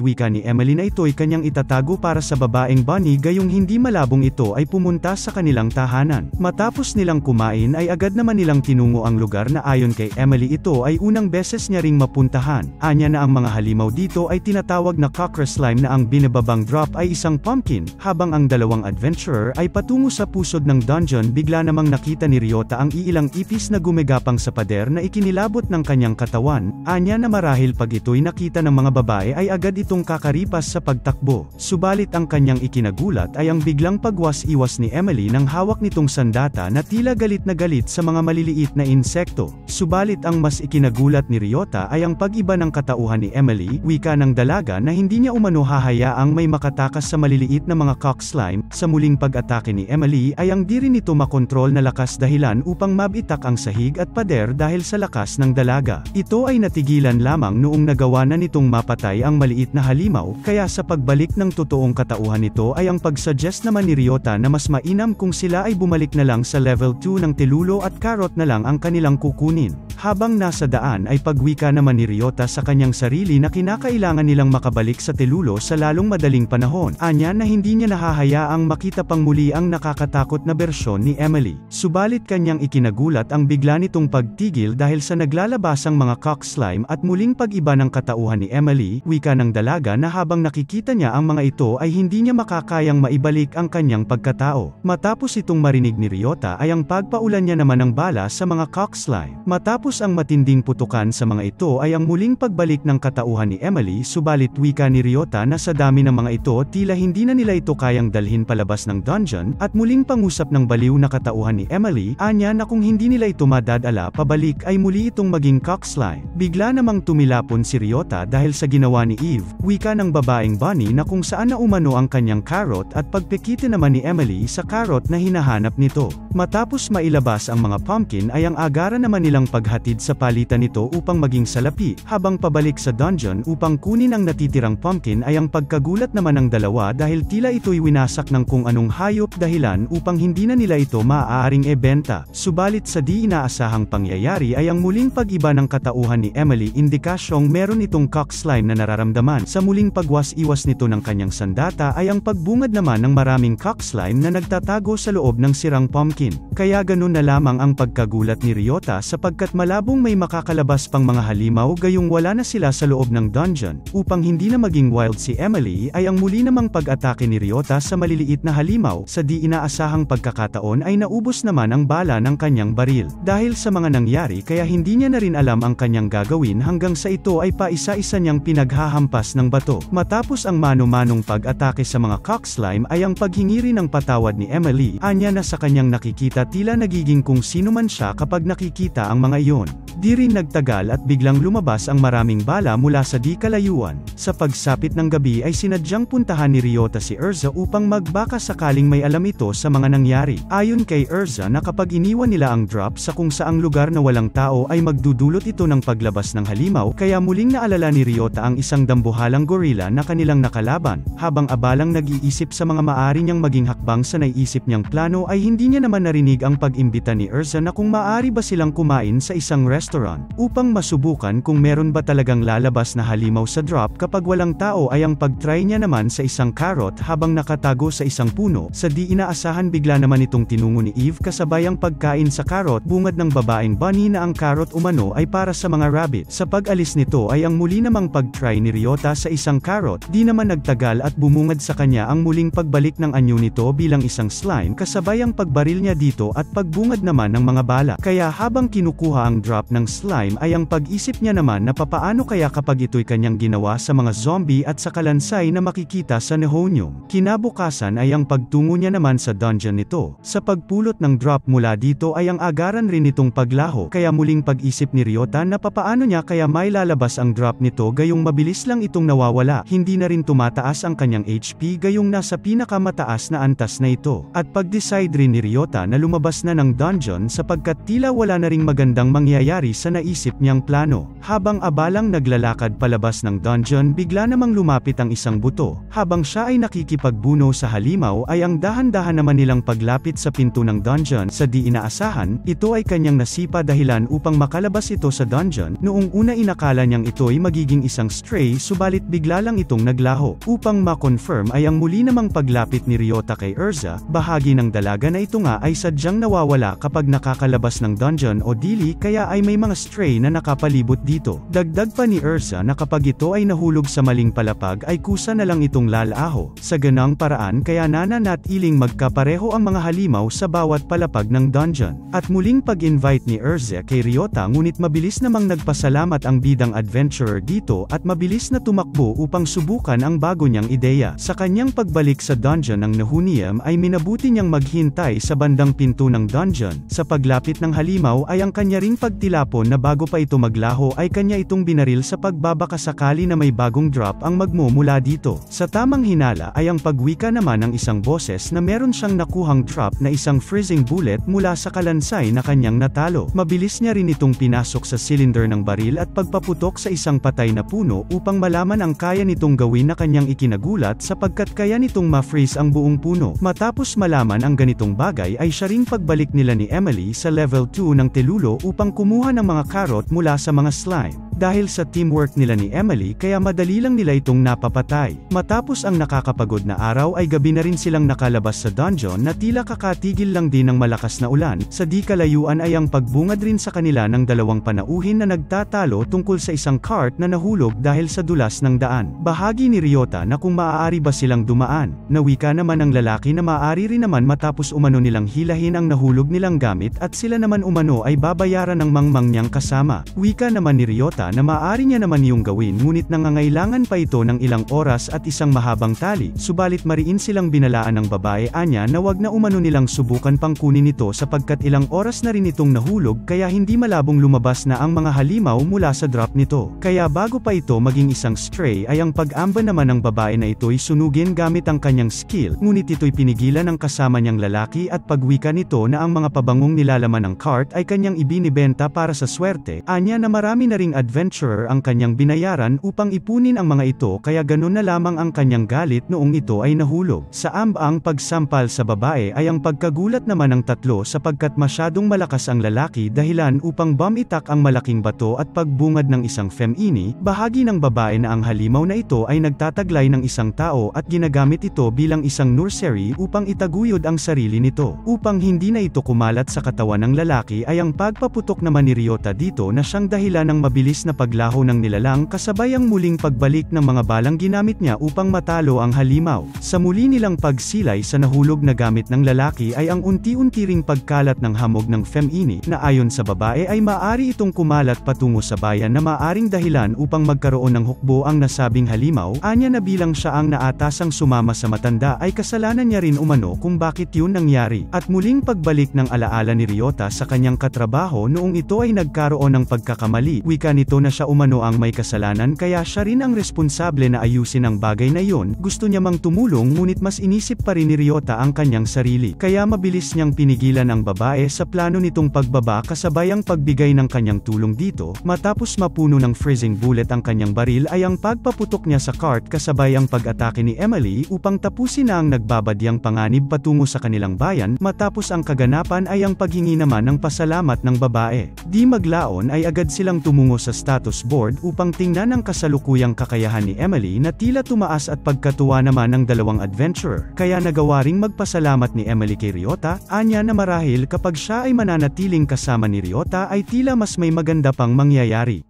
[SPEAKER 1] wika ni Emily na ito'y kanyang itatago para sa babaeng bunny, gayong hindi malabong ito ay pumunta sa kanilang tahanan. Matapos nilang kumain ay agad naman nilang tinungo ang lugar na ayon kay Emily ito ay unang beses niya ring mapuntahan. Anya na ang mga halimaw dito ay tinatawag na cockra slime na ang binababang drop ay isang pumpkin. Habang ang dalawang adventurer ay patungo sa pusod ng dungeon, bigla namang nakita ni Ryota ang iilang ipis na gumagapang sa pader na ikinilabot ng kanyang katawan. Anya na marahil pag ito'y nakita ng mga babae ay agad itong kakaripas sa pagtakbo. Subalit ang kanyang ikinagulat ay ang biglang pagwas-iwas ni Emily nang hawak nitong sandata na tila galit na galit sa mga maliliit na insekto. Subalit ang mas ikinagulat ni Ryota ay ang pag-iba ng katauhan ni Emily, wika ng dalaga na hindi niya umano hahayaang may makatakas sa maliliit na mga cock slime. Sa muling pag-atake ni Emily ay ang di rin nito makontrol na lakas dahilan upang mabitak ang sahig at pader dahil sa lakas ng dalaga. Ito ay natigilan lamang noong nagawa na nitong mapatay ang maliit na halimaw, kaya sa pagbalik ng totoong katauhan nito ay ang pag-suggest naman ni Ryota na mas mainam kung sila ay bumalik na lang sa level 2 ng Telulo at Carrot na lang ang kanilang kukunin. Habang nasa daan ay pagwika naman ni Ryota sa kanyang sarili na kinakailangan nilang makabalik sa Telulo sa lalong madaling panahon. Anya na hindi niya nahahayaang makita pang muli ang nakakatakot na bersyon ni Emily. Subalit kanyang ikinagulat ang bigla nitong pagtigil dahil sa naglalabasang mga cock slime at muling pag-iba ng katauhan ni Emily, wika ng dalaga na habang nakikita niya ang mga ito ay hindi niya makakayang maibalik ang kanyang pagkatao. Matapos itong marinig ni Ryota ay ang pagpaulan niya naman ng bala sa mga cock slime. Matapos ang matinding putukan sa mga ito ay ang muling pagbalik ng katauhan ni Emily, subalit wika ni Ryota na sa dami ng mga ito tila hindi na nila ito kayang dalhin palabas ng dungeon, at muling pangusap ng baliw na katauhan ni Emily, anya na kung hindi nila ito madadala pabalik ay muli itong maging cock slime. Bigla namang tumilapon si Ryota dahil sa ginawa ni Eve, wika ng babaeng bunny na kung saan na umano ang kanyang carrot at pagpekite naman ni Emily sa carrot na hinahanap nito. Matapos mailabas ang mga pumpkin ay ang agaran naman nilang paghatid sa palitan nito upang maging salapi, habang pabalik sa dungeon upang kunin ang natitirang pumpkin ay ang pagkagulat naman ng dalawa dahil tila ito'y winasak ng kung anong hayop dahilan upang hindi na nila ito maaaring ebenta. Subalit sa di inaasahang pangyayari ay ang muling pag-iba ng katauhan ni Emily indikasyong meron itong cock slime na nararamdaman. Sa muling pagwas-iwas nito ng kanyang sandata ay ang pagbungad naman ng maraming cock slime na nagtatago sa loob ng sirang pumpkin. Kaya ganun na lamang ang pagkagulat ni Ryota sapagkat malabong may makakalabas pang mga halimaw gayong wala na sila sa loob ng dungeon. Upang hindi na maging wild si Emily ay ang muli namang pag-atake ni Ryota sa maliliit na halimaw. Sa di inaasahang pagkakataon ay naubos naman ang bala ng kanyang baril. Dahil sa mga nangyari kaya hindi niya na rin alam ang kanyang gagawin hanggang sa ito ay paisa-isa niyang pinaghahampas ng bato. Matapos ang mano-manong pag-atake sa mga cock slime ay ang paghingi rin ng patawad ni Emily, anya na sa kanyang nakikita tila nagiging kung sino man siya kapag nakikita ang mga iyon. Di rin nagtagal at biglang lumabas ang maraming bala mula sa di kalayuan. Sa pagsapit ng gabi ay sinadyang puntahan ni Ryota si Erza upang magbaka sakaling may alam ito sa mga nangyari. Ayon kay Erza na kapag iniwan nila ang drop sa kung saang lugar na walang tao ay magdudulot ito ng paglabas ng halimaw, kaya muling naalala ni Ryota ang isang dambuhalang gorilla na kanilang nakalaban. Habang abalang nag-iisip sa mga maaari niyang maging hakbang sa naiisip niyang plano ay hindi niya naman narinig ang pag-imbita ni Erza na kung maaari ba silang kumain sa isang restaurant, upang masubukan kung meron ba talagang lalabas na halimaw sa drop kapag walang tao ay ang pag-try niya naman sa isang carrot habang nakatago sa isang puno. Sa di inaasahan bigla naman itong tinungo ni Eve kasabay ang pagkain sa carrot bungad ng babaeng bunny na ang carrot umano ay para sa mga rabbit. Sa pag-alis nito ay ang muli namang pag-try ni Ryota sa isang carrot, di naman nagtagal at bumungad sa kanya ang muling pagbalik ng anyo nito bilang isang slime kasabay ang pagbaril niya dito at pagbungad naman ng mga bala. Kaya habang kinukuha ang drop ng slime ay ang pag-isip niya naman na papaano kaya kapag ito'y kanyang ginawa sa mga zombie at sa kalansay na makikita sa Nehonium. Kinabukasan ay ang pagtungo niya naman sa dungeon nito. Sa pagpulot ng drop mula dito ay ang agaran rin itong paglaho, kaya muling pag-isip ni Ryota na papaano niya kaya may lalabas ang drop nito gayong mabilis lang itong nawawala. Hindi na rin tumataas ang kanyang HP gayong nasa pinakamataas na antas na ito. At pag-decide rin ni Ryota na lumabas na ng dungeon sapagkat tila wala na ring magandang mangyayari sa naisip niyang plano. Habang abalang naglalakad palabas ng dungeon bigla namang lumapit ang isang buto. Habang siya ay nakikipagbuno sa halimaw ay ang dahan-dahan naman nilang paglapit sa pinto ng dungeon. Sa di inaasahan, ito ay kanyang nasipa dahilan upang makalabas ito sa dungeon. Noong una inakala niyang ito ay magiging isang stray subalit bigla lang itong naglaho. Upang ma-confirm ay ang muli namang paglapit ni Ryota kay Erza, bahagi ng dalaga na ito nga ay sadyang nawawala kapag nakakalabas ng dungeon o dili kaya ay may mga stray na nakapalibot dito. Dagdag pa ni Erza na kapag ito ay nahulog sa maling palapag ay kusa na lang itong lalaho. Sa ganang paraan kaya nananatiling magkapareho ang mga halimaw sa bawat palapag ng dungeon. At muling pag-invite ni Erza kay Ryota ngunit mabilis namang nagpasalamat ang bidang adventurer dito at mabilis na tumakbo upang subukan ang bago niyang ideya. Sa kanyang pagbalik sa dungeon ng Nehonium ay minabuti niyang maghintay sa bandang pinto ng dungeon. Sa paglapit ng halimaw ay ang kanya ring pagtilapon na bago pa ito maglaho ay kanya itong binaril sa pagbabaka sakali na may bagong drop ang magmumula dito. Sa tamang hinala ay ang pagwika naman ng isang boses na meron siyang nakuhang drop na isang freezing bullet mula sa kalansay na kanyang natalo. Mabilis niya rin itong pinasok sa cylinder ng baril at pagpaputok sa isang patay na puno upang malaman ang kaya nitong gawin na kanyang ikinagulat sapagkat kaya nitong ma-freeze ang buong puno. Matapos malaman ang ganitong bagay ay siya ring pagbalik nila ni Emily sa level 2 ng Telulo upang kumuha ng mga karot mula sa mga slime. Dahil sa teamwork nila ni Emily kaya madali lang nila itong napapatay. Matapos ang nakakapagod na araw ay gabi na rin silang nakalabas sa dungeon na tila kakatigil lang din ng malakas na ulan. Sa di kalayuan ay ang pagbungad rin sa kanila ng dalawang panauhin na nagtatalo tungkol sa isang cart na nahulog dahil sa dulas ng daan. Bahagi ni Ryota na kung maaari ba silang dumaan. Nawika naman ang lalaki na maaari rin naman matapos umano nilang hilahin ang nahulog nilang gamit at sila naman umano ay babayaran ng mangmang niyang kasama. Wika naman ni Ryota na maaari niya naman yung gawin ngunit nangangailangan pa ito ng ilang oras at isang mahabang tali, subalit mariin silang binalaan ng babae anya na wag na umano nilang subukan pang kunin ito sapagkat ilang oras na rin itong nahulog kaya hindi malabong lumabas na ang mga halimaw mula sa drop nito. Kaya bago pa ito maging isang stray ay ang pag-amba naman ng babae na ito'y sunugin gamit ang kanyang skill, ngunit ito'y pinigilan ng kasama niyang lalaki at pagwika nito na ang mga pabangong nilalaman ng cart ay kanyang ibinibenta para sa swerte, anya na marami na ring adventurer ang kanyang binayaran upang ipunin ang mga ito kaya ganun na lamang ang kanyang galit noong ito ay nahulog. Sa ang pagsampal sa babae ay ang pagkagulat naman ng tatlo sapagkat masyadong malakas ang lalaki dahilan upang bumitak ang malaking bato at pagbungad ng isang femini, bahagi ng babae na ang halimaw na ito ay nagtataglay ng isang tao at ginagamit ito bilang isang nursery upang itaguyod ang sarili nito. Upang hindi na ito kumalat sa katawan ng lalaki ay ang pagpaputok naman ni Ryota dito na siyang dahilan ng mabilis na paglaho ng nilalang kasabay ang muling pagbalik ng mga balang ginamit niya upang matalo ang halimaw. Sa muli nilang pagsilay sa nahulog na gamit ng lalaki ay ang unti-unti ring pagkalat ng hamog ng femini na ayon sa babae ay maaari itong kumalat patungo sa bayan na maaring dahilan upang magkaroon ng hukbo ang nasabing halimaw, anya na bilang siya ang naatasang sumama sa matanda ay kasalanan niya rin umano kung bakit yun nangyari. At muling pagbalik ng alaala ni Ryota sa kanyang katrabaho noong ito ay nagkaroon ng pagkakamali, wika nito na siya umano ang may kasalanan kaya siya rin ang responsable na ayusin ang bagay na yon. Gusto niya mang tumulong ngunit mas inisip pa rin ni Ryota ang kanyang sarili. Kaya mabilis niyang pinigilan ang babae sa plano nitong pagbaba kasabay ang pagbigay ng kanyang tulong dito. Matapos mapuno ng freezing bullet ang kanyang baril ay ang pagpaputok niya sa cart kasabay ang pag-atake ni Emily upang tapusin na ang nagbabadyang panganib patungo sa kanilang bayan. Matapos ang kaganapan ay ang paghingi naman ng pasalamat ng babae. Di maglaon ay agad silang tumungo sa status board upang tingnan ang kasalukuyang kakayahan ni Emily na tila tumaas at pagkatuwa naman ng dalawang adventurer. Kaya nagawa ring magpasalamat ni Emily kay Ryota, anya na marahil kapag siya ay mananatiling kasama ni Ryota ay tila mas may maganda pang mangyayari.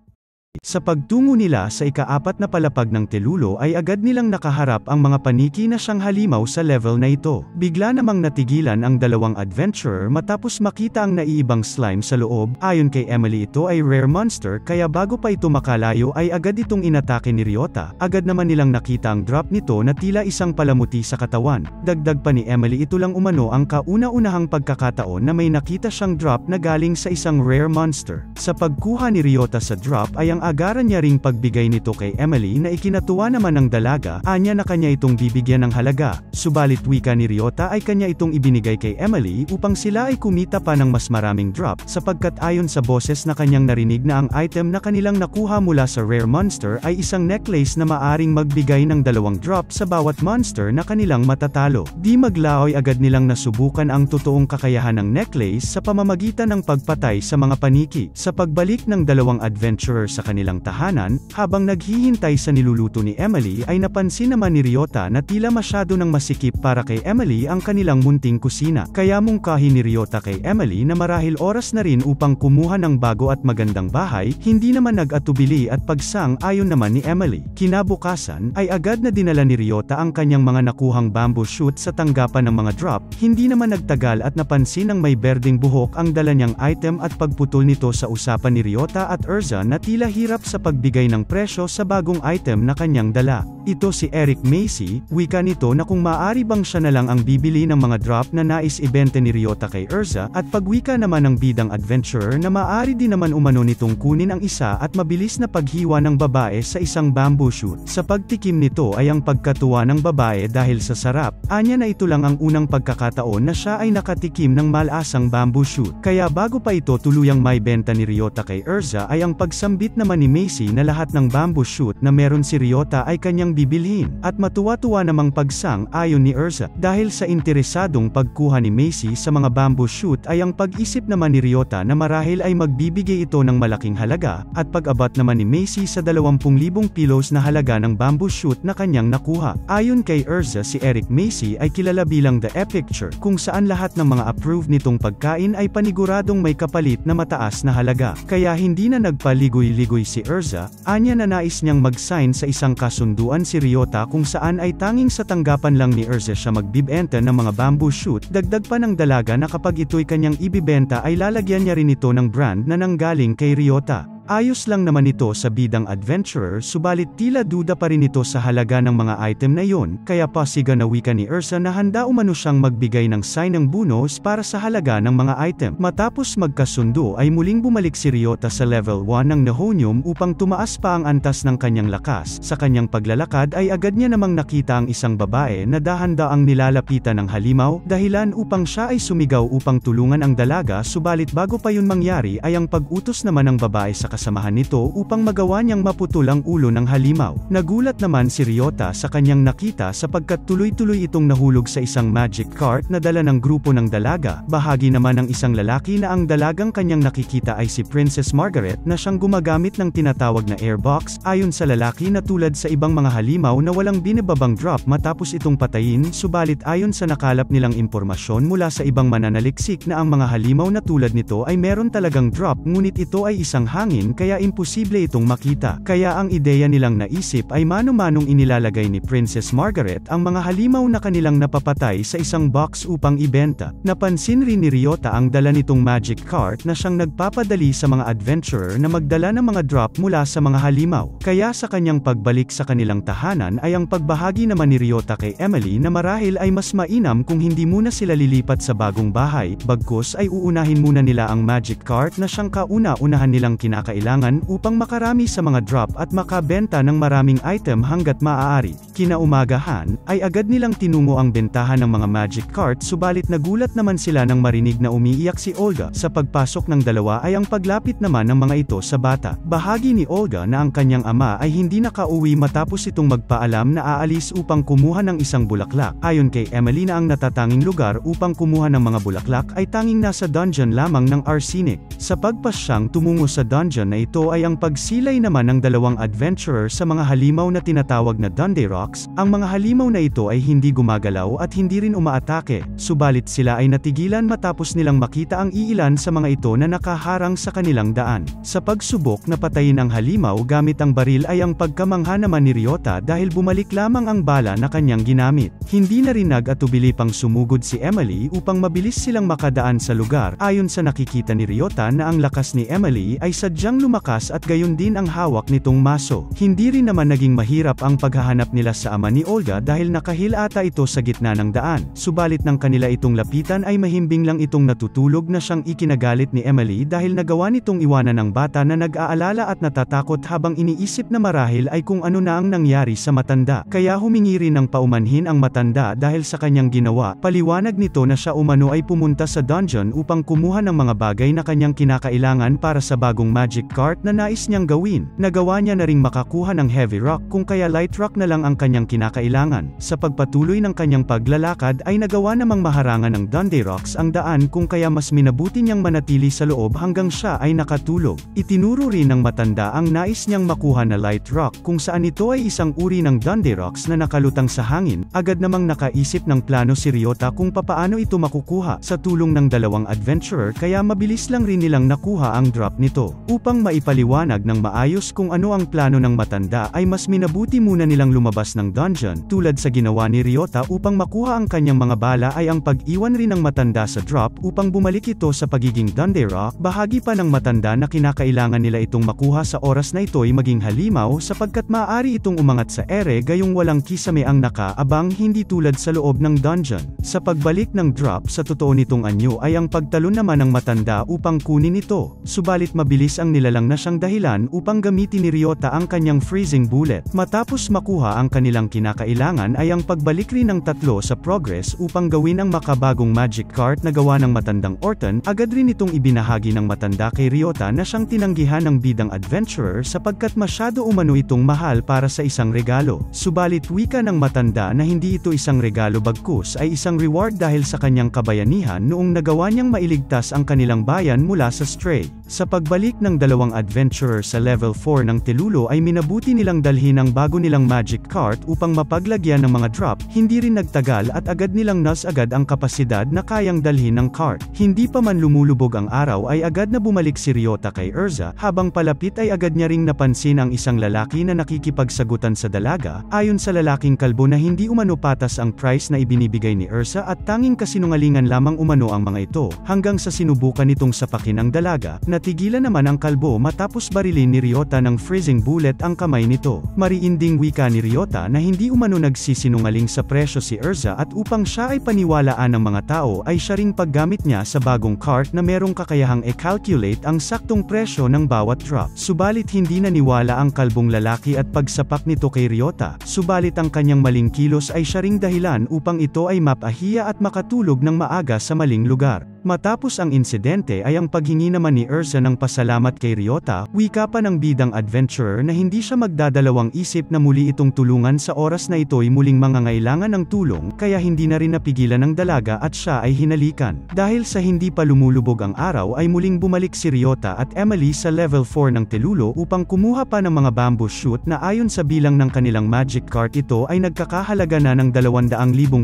[SPEAKER 1] Sa pagtungo nila sa ika-4 na palapag ng Telulo ay agad nilang nakaharap ang mga paniki na siyang halimaw sa level na ito. Bigla namang natigilan ang dalawang adventurer matapos makita ang naiibang slime sa loob. Ayon kay Emily ito ay rare monster kaya bago pa ito makalayo ay agad itong inatake ni Ryota. Agad naman nilang nakita ang drop nito na tila isang palamuti sa katawan. Dagdag pa ni Emily ito lang umano ang kauna-unahang pagkakataon na may nakita siyang drop na galing sa isang rare monster. Sa pagkuha ni Ryota sa drop ay ang agaran niya ring pagbigay nito kay Emily na ikinatuwa naman ng dalaga, anya na kanya itong bibigyan ng halaga. Subalit wika ni Ryota ay kanya itong ibinigay kay Emily upang sila ay kumita pa ng mas maraming drop, sapagkat ayon sa boses na kanyang narinig na ang item na kanilang nakuha mula sa rare monster ay isang necklace na maaring magbigay ng 2 drop sa bawat monster na kanilang matatalo. Di maglaoy agad nilang nasubukan ang totoong kakayahan ng necklace sa pamamagitan ng pagpatay sa mga paniki. Sa pagbalik ng dalawang adventurer sa kanilang tahanan, habang naghihintay sa niluluto ni Emily ay napansin naman ni Ryota na tila masyado nang masikip para kay Emily ang kanilang munting kusina. Kaya mungkahi ni Ryota kay Emily na marahil oras na rin upang kumuha ng bago at magandang bahay, hindi naman nag-atubili at pagsang ayon naman ni Emily. Kinabukasan, ay agad na dinala ni Ryota ang kanyang mga nakuhang bamboo shoot sa tanggapan ng mga drop, hindi naman nagtagal at napansin ng may berdeng buhok ang dala niyang item at pagputol nito sa usapan ni Ryota at Erza na tila hirap sa pagbigay ng presyo sa bagong item na kanyang dala. Ito si Eric Macy, wika nito na kung maaari bang siya na lang ang bibili ng mga drop na nais ibenta ni Ryota kay Erza, at pagwika naman ng bidang adventurer na maaari din naman umano nitong kunin ang isa at mabilis na paghiwa ng babae sa isang bamboo shoot. Sa pagtikim nito ay ang pagkatuwa ng babae dahil sa sarap, anya na ito lang ang unang pagkakataon na siya ay nakatikim ng malasang bamboo shoot. Kaya bago pa ito tuluyang maibenta ni Ryota kay Erza ay ang pagsambit naman ni Macy na lahat ng bamboo shoot na meron si Ryota ay kanyang bibilhin, at matuwa-tuwa namang pagsang-ayon ni Erza. Dahil sa interesadong pagkuha ni Macy sa mga bamboo shoot ay ang pag-isip naman ni Ryota na marahil ay magbibigay ito ng malaking halaga, at pag-abot naman ni Macy sa 20,000 pilos na halaga ng bamboo shoot na kanyang nakuha. Ayon kay Erza, si Eric Macy ay kilala bilang The Epicture, kung saan lahat ng mga approved nitong pagkain ay paniguradong may kapalit na mataas na halaga. Kaya hindi na nagpaligoy-ligoy si Erza, anya na nais niyang mag-sign sa isang kasunduan si Ryota kung saan ay tanging sa tanggapan lang ni Erza siya magbibenta ng mga bamboo shoot. Dagdag pa ng dalaga na kapag ito'y kanyang ibibenta ay lalagyan niya rin ito ng brand na nanggaling kay Ryota. Ayos lang naman ito sa bidang adventurer, subalit tila duda pa rin ito sa halaga ng mga item na iyon, kaya pasiga na wika ni Erza na handa umano siyang magbigay ng sign-ng bonus para sa halaga ng mga item. Matapos magkasundo ay muling bumalik si Ryota sa level 1 ng Nehonium upang tumaas pa ang antas ng kanyang lakas. Sa kanyang paglalakad ay agad niya namang nakita ang isang babae na dahan-daang nilalapitan ng halimaw, dahilan upang siya ay sumigaw upang tulungan ang dalaga, subalit bago pa yun mangyari ay ang pag-utos naman ng babae sa kasamahan nito upang magawa niyang maputol ang ulo ng halimaw. Nagulat naman si Ryota sa kanyang nakita sapagkat tuloy-tuloy itong nahulog sa isang magic cart na dala ng grupo ng dalaga. Bahagi naman ng isang lalaki na ang dalagang kanyang nakikita ay si Princess Margaret na siyang gumagamit ng tinatawag na airbox. Ayon sa lalaki na tulad sa ibang mga halimaw na walang binibabang drop matapos itong patayin, subalit ayon sa nakalap nilang impormasyon mula sa ibang mananaliksik na ang mga halimaw na tulad nito ay meron talagang drop, ngunit ito ay isang hangin kaya imposible itong makita. Kaya ang ideya nilang naisip ay mano-manong inilalagay ni Princess Margaret ang mga halimaw na kanilang napapatay sa isang box upang ibenta. Napansin rin ni Ryota ang dala nitong magic cart na siyang nagpapadali sa mga adventurer na magdala ng mga drop mula sa mga halimaw. Kaya sa kanyang pagbalik sa kanilang tahanan ay ang pagbahagi naman ni Ryota kay Emily na marahil ay mas mainam kung hindi muna sila lilipat sa bagong bahay, bagkus ay uunahin muna nila ang magic cart na siyang kauna-unahan nilang kinakailangan upang makarami sa mga drop at makabenta ng maraming item hanggat maaari. Kinaumagahan, ay agad nilang tinungo ang bentahan ng mga magic cart, subalit nagulat naman sila nang marinig na umiiyak si Olga. Sa pagpasok ng dalawa ay ang paglapit naman ng mga ito sa bata. Bahagi ni Olga na ang kanyang ama ay hindi nakauwi matapos itong magpaalam na aalis upang kumuha ng isang bulaklak. Ayon kay Emily na ang natatanging lugar upang kumuha ng mga bulaklak ay tanging nasa dungeon lamang ng arsenic. Sa pagpasyang tumungo sa dungeon na ito ay ang pagsilay naman ng dalawang adventurer sa mga halimaw na tinatawag na Dundee Rocks. Ang mga halimaw na ito ay hindi gumagalaw at hindi rin umaatake, subalit sila ay natigilan matapos nilang makita ang iilan sa mga ito na nakaharang sa kanilang daan. Sa pagsubok na patayin ang halimaw gamit ang baril ay ang pagkamangha naman ni Ryota dahil bumalik lamang ang bala na kanyang ginamit. Hindi na rin nag-atubili pang sumugod si Emily upang mabilis silang makadaan sa lugar. Ayon sa nakikita ni Ryota na ang lakas ni Emily ay sadyang lumakas at gayon din ang hawak nitong maso. Hindi rin naman naging mahirap ang paghahanap nila sa ama ni Olga dahil nakahil ata ito sa gitna ng daan. Subalit nang kanila itong lapitan ay mahimbing lang itong natutulog na siyang ikinagalit ni Emily dahil nagawa nitong iwanan ng bata na nag-aalala at natatakot habang iniisip na marahil ay kung ano na ang nangyari sa matanda. Kaya humingi rin ng paumanhin ang matanda dahil sa kanyang ginawa. Paliwanag nito na siya umano ay pumunta sa dungeon upang kumuha ng mga bagay na kanyang kinakailangan para sa bagong magic cart na nais niyang gawin. Nagawa niya na ring makakuha ng heavy rock kung kaya light rock na lang ang kanyang kinakailangan. Sa pagpatuloy ng kanyang paglalakad ay nagawa namang maharangan ng Dundee Rocks ang daan kung kaya mas minabuti niyang manatili sa loob hanggang siya ay nakatulog. Itinuro rin ng matanda ang nais niyang makuha na light rock kung saan ito ay isang uri ng Dundee Rocks na nakalutang sa hangin. Agad namang nakaisip ng plano si Ryota kung papaano ito makukuha. Sa tulong ng dalawang adventurer kaya mabilis lang rin nilang nakuha ang drop nito. Upang Upang maipaliwanag ng maayos kung ano ang plano ng matanda ay mas minabuti muna nilang lumabas ng dungeon, tulad sa ginawa ni Ryota upang makuha ang kanyang mga bala ay ang pag-iwan rin ng matanda sa drop upang bumalik ito sa pagiging Dundee-Rock. Bahagi pa ng matanda na kinakailangan nila itong makuha sa oras na ito'y maging halimaw sapagkat maaari itong umangat sa ere gayong walang kisame ang nakaabang, hindi tulad sa loob ng dungeon. Sa pagbalik ng drop, sa totoo nitong anyo ay ang pagtalon naman ng matanda upang kunin ito, subalit mabilis ang nilalang na siyang dahilan upang gamitin ni Ryota ang kanyang freezing bullet. Matapos makuha ang kanilang kinakailangan ay ang pagbalik rin ng tatlo sa progress upang gawin ang makabagong magic cart na gawa ng matandang Orton. Agad rin itong ibinahagi ng matanda kay Ryota na siyang tinanggihan ng bidang adventurer sapagkat masyado umano itong mahal para sa isang regalo. Subalit wika ng matanda na hindi ito isang regalo bagkus ay isang reward dahil sa kanyang kabayanihan noong nagawa niyang mailigtas ang kanilang bayan mula sa Stray. Sa pagbalik ng dalawang adventurer sa level 4 ng Telulo ay minabuti nilang dalhin ang bago nilang magic cart upang mapaglagyan ng mga drop. Hindi rin nagtagal at agad nilang nas agad ang kapasidad na kayang dalhin ng cart. Hindi pa man lumulubog ang araw ay agad na bumalik si Ryota kay Erza. Habang palapit ay agad niya ring napansin ang isang lalaki na nakikipagsagutan sa dalaga. Ayon sa lalaking kalbo na hindi umano patas ang price na ibinibigay ni Erza at tanging kasinungalingan lamang umano ang mga ito, hanggang sa sinubukan nitong sapakin ang dalaga. Natigilan naman ang kalbo matapos barilin ni Ryota ng freezing bullet ang kamay nito. Mariinding wika ni Ryota na hindi umano nagsisinungaling sa presyo si Erza at upang siya ay paniwalaan ng mga tao ay siya ring paggamit niya sa bagong cart na merong kakayahang e-calculate ang saktong presyo ng bawat drop. Subalit hindi naniwala ang kalbong lalaki at pagsapak nito kay Ryota, subalit ang kanyang maling kilos ay siya ring dahilan upang ito ay mapahiya at makatulog ng maaga sa maling lugar. Matapos ang insidente ay ang paghingi naman ni Erza ng pasalamat kay Ryota, wika pa ng bidang adventurer na hindi siya magdadalawang isip na muli itong tulungan sa oras na ito'y muling mangangailangan ng tulong, kaya hindi na rin napigilan ng dalaga at siya ay hinalikan. Dahil sa hindi pa lumulubog ang araw ay muling bumalik si Ryota at Emily sa level 4 ng Telulo upang kumuha pa ng mga bamboo shoot na ayon sa bilang ng kanilang magic cart ito ay nagkakahalaga na ng 200,000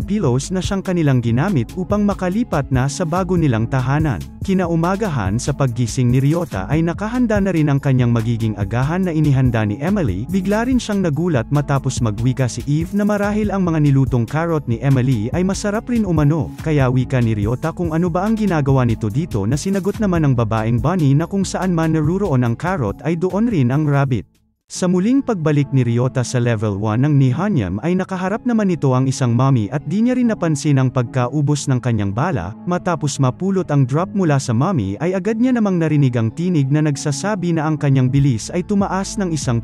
[SPEAKER 1] pilos na siyang kanilang ginamit upang makalipat na sa bago nilang tahanan. Kinaumagahan sa paggising ni Ryota ay nakahanda na rin ang kanyang magiging agahan na inihanda ni Emily. Bigla rin siyang nagulat matapos magwika si Eve na marahil ang mga nilutong carrot ni Emily ay masarap rin umano, kaya wika ni Ryota kung ano ba ang ginagawa nito dito na sinagot naman ng babaeng bunny na kung saan man naruroon ang carrot ay doon rin ang rabbit. Sa muling pagbalik ni Ryota sa level 1 ng Nihonyam ay nakaharap naman nito ang isang mommy at di niya rin napansin ang pagkaubos ng kanyang bala. Matapos mapulot ang drop mula sa mommy ay agad niya namang narinig ang tinig na nagsasabi na ang kanyang bilis ay tumaas ng 1%.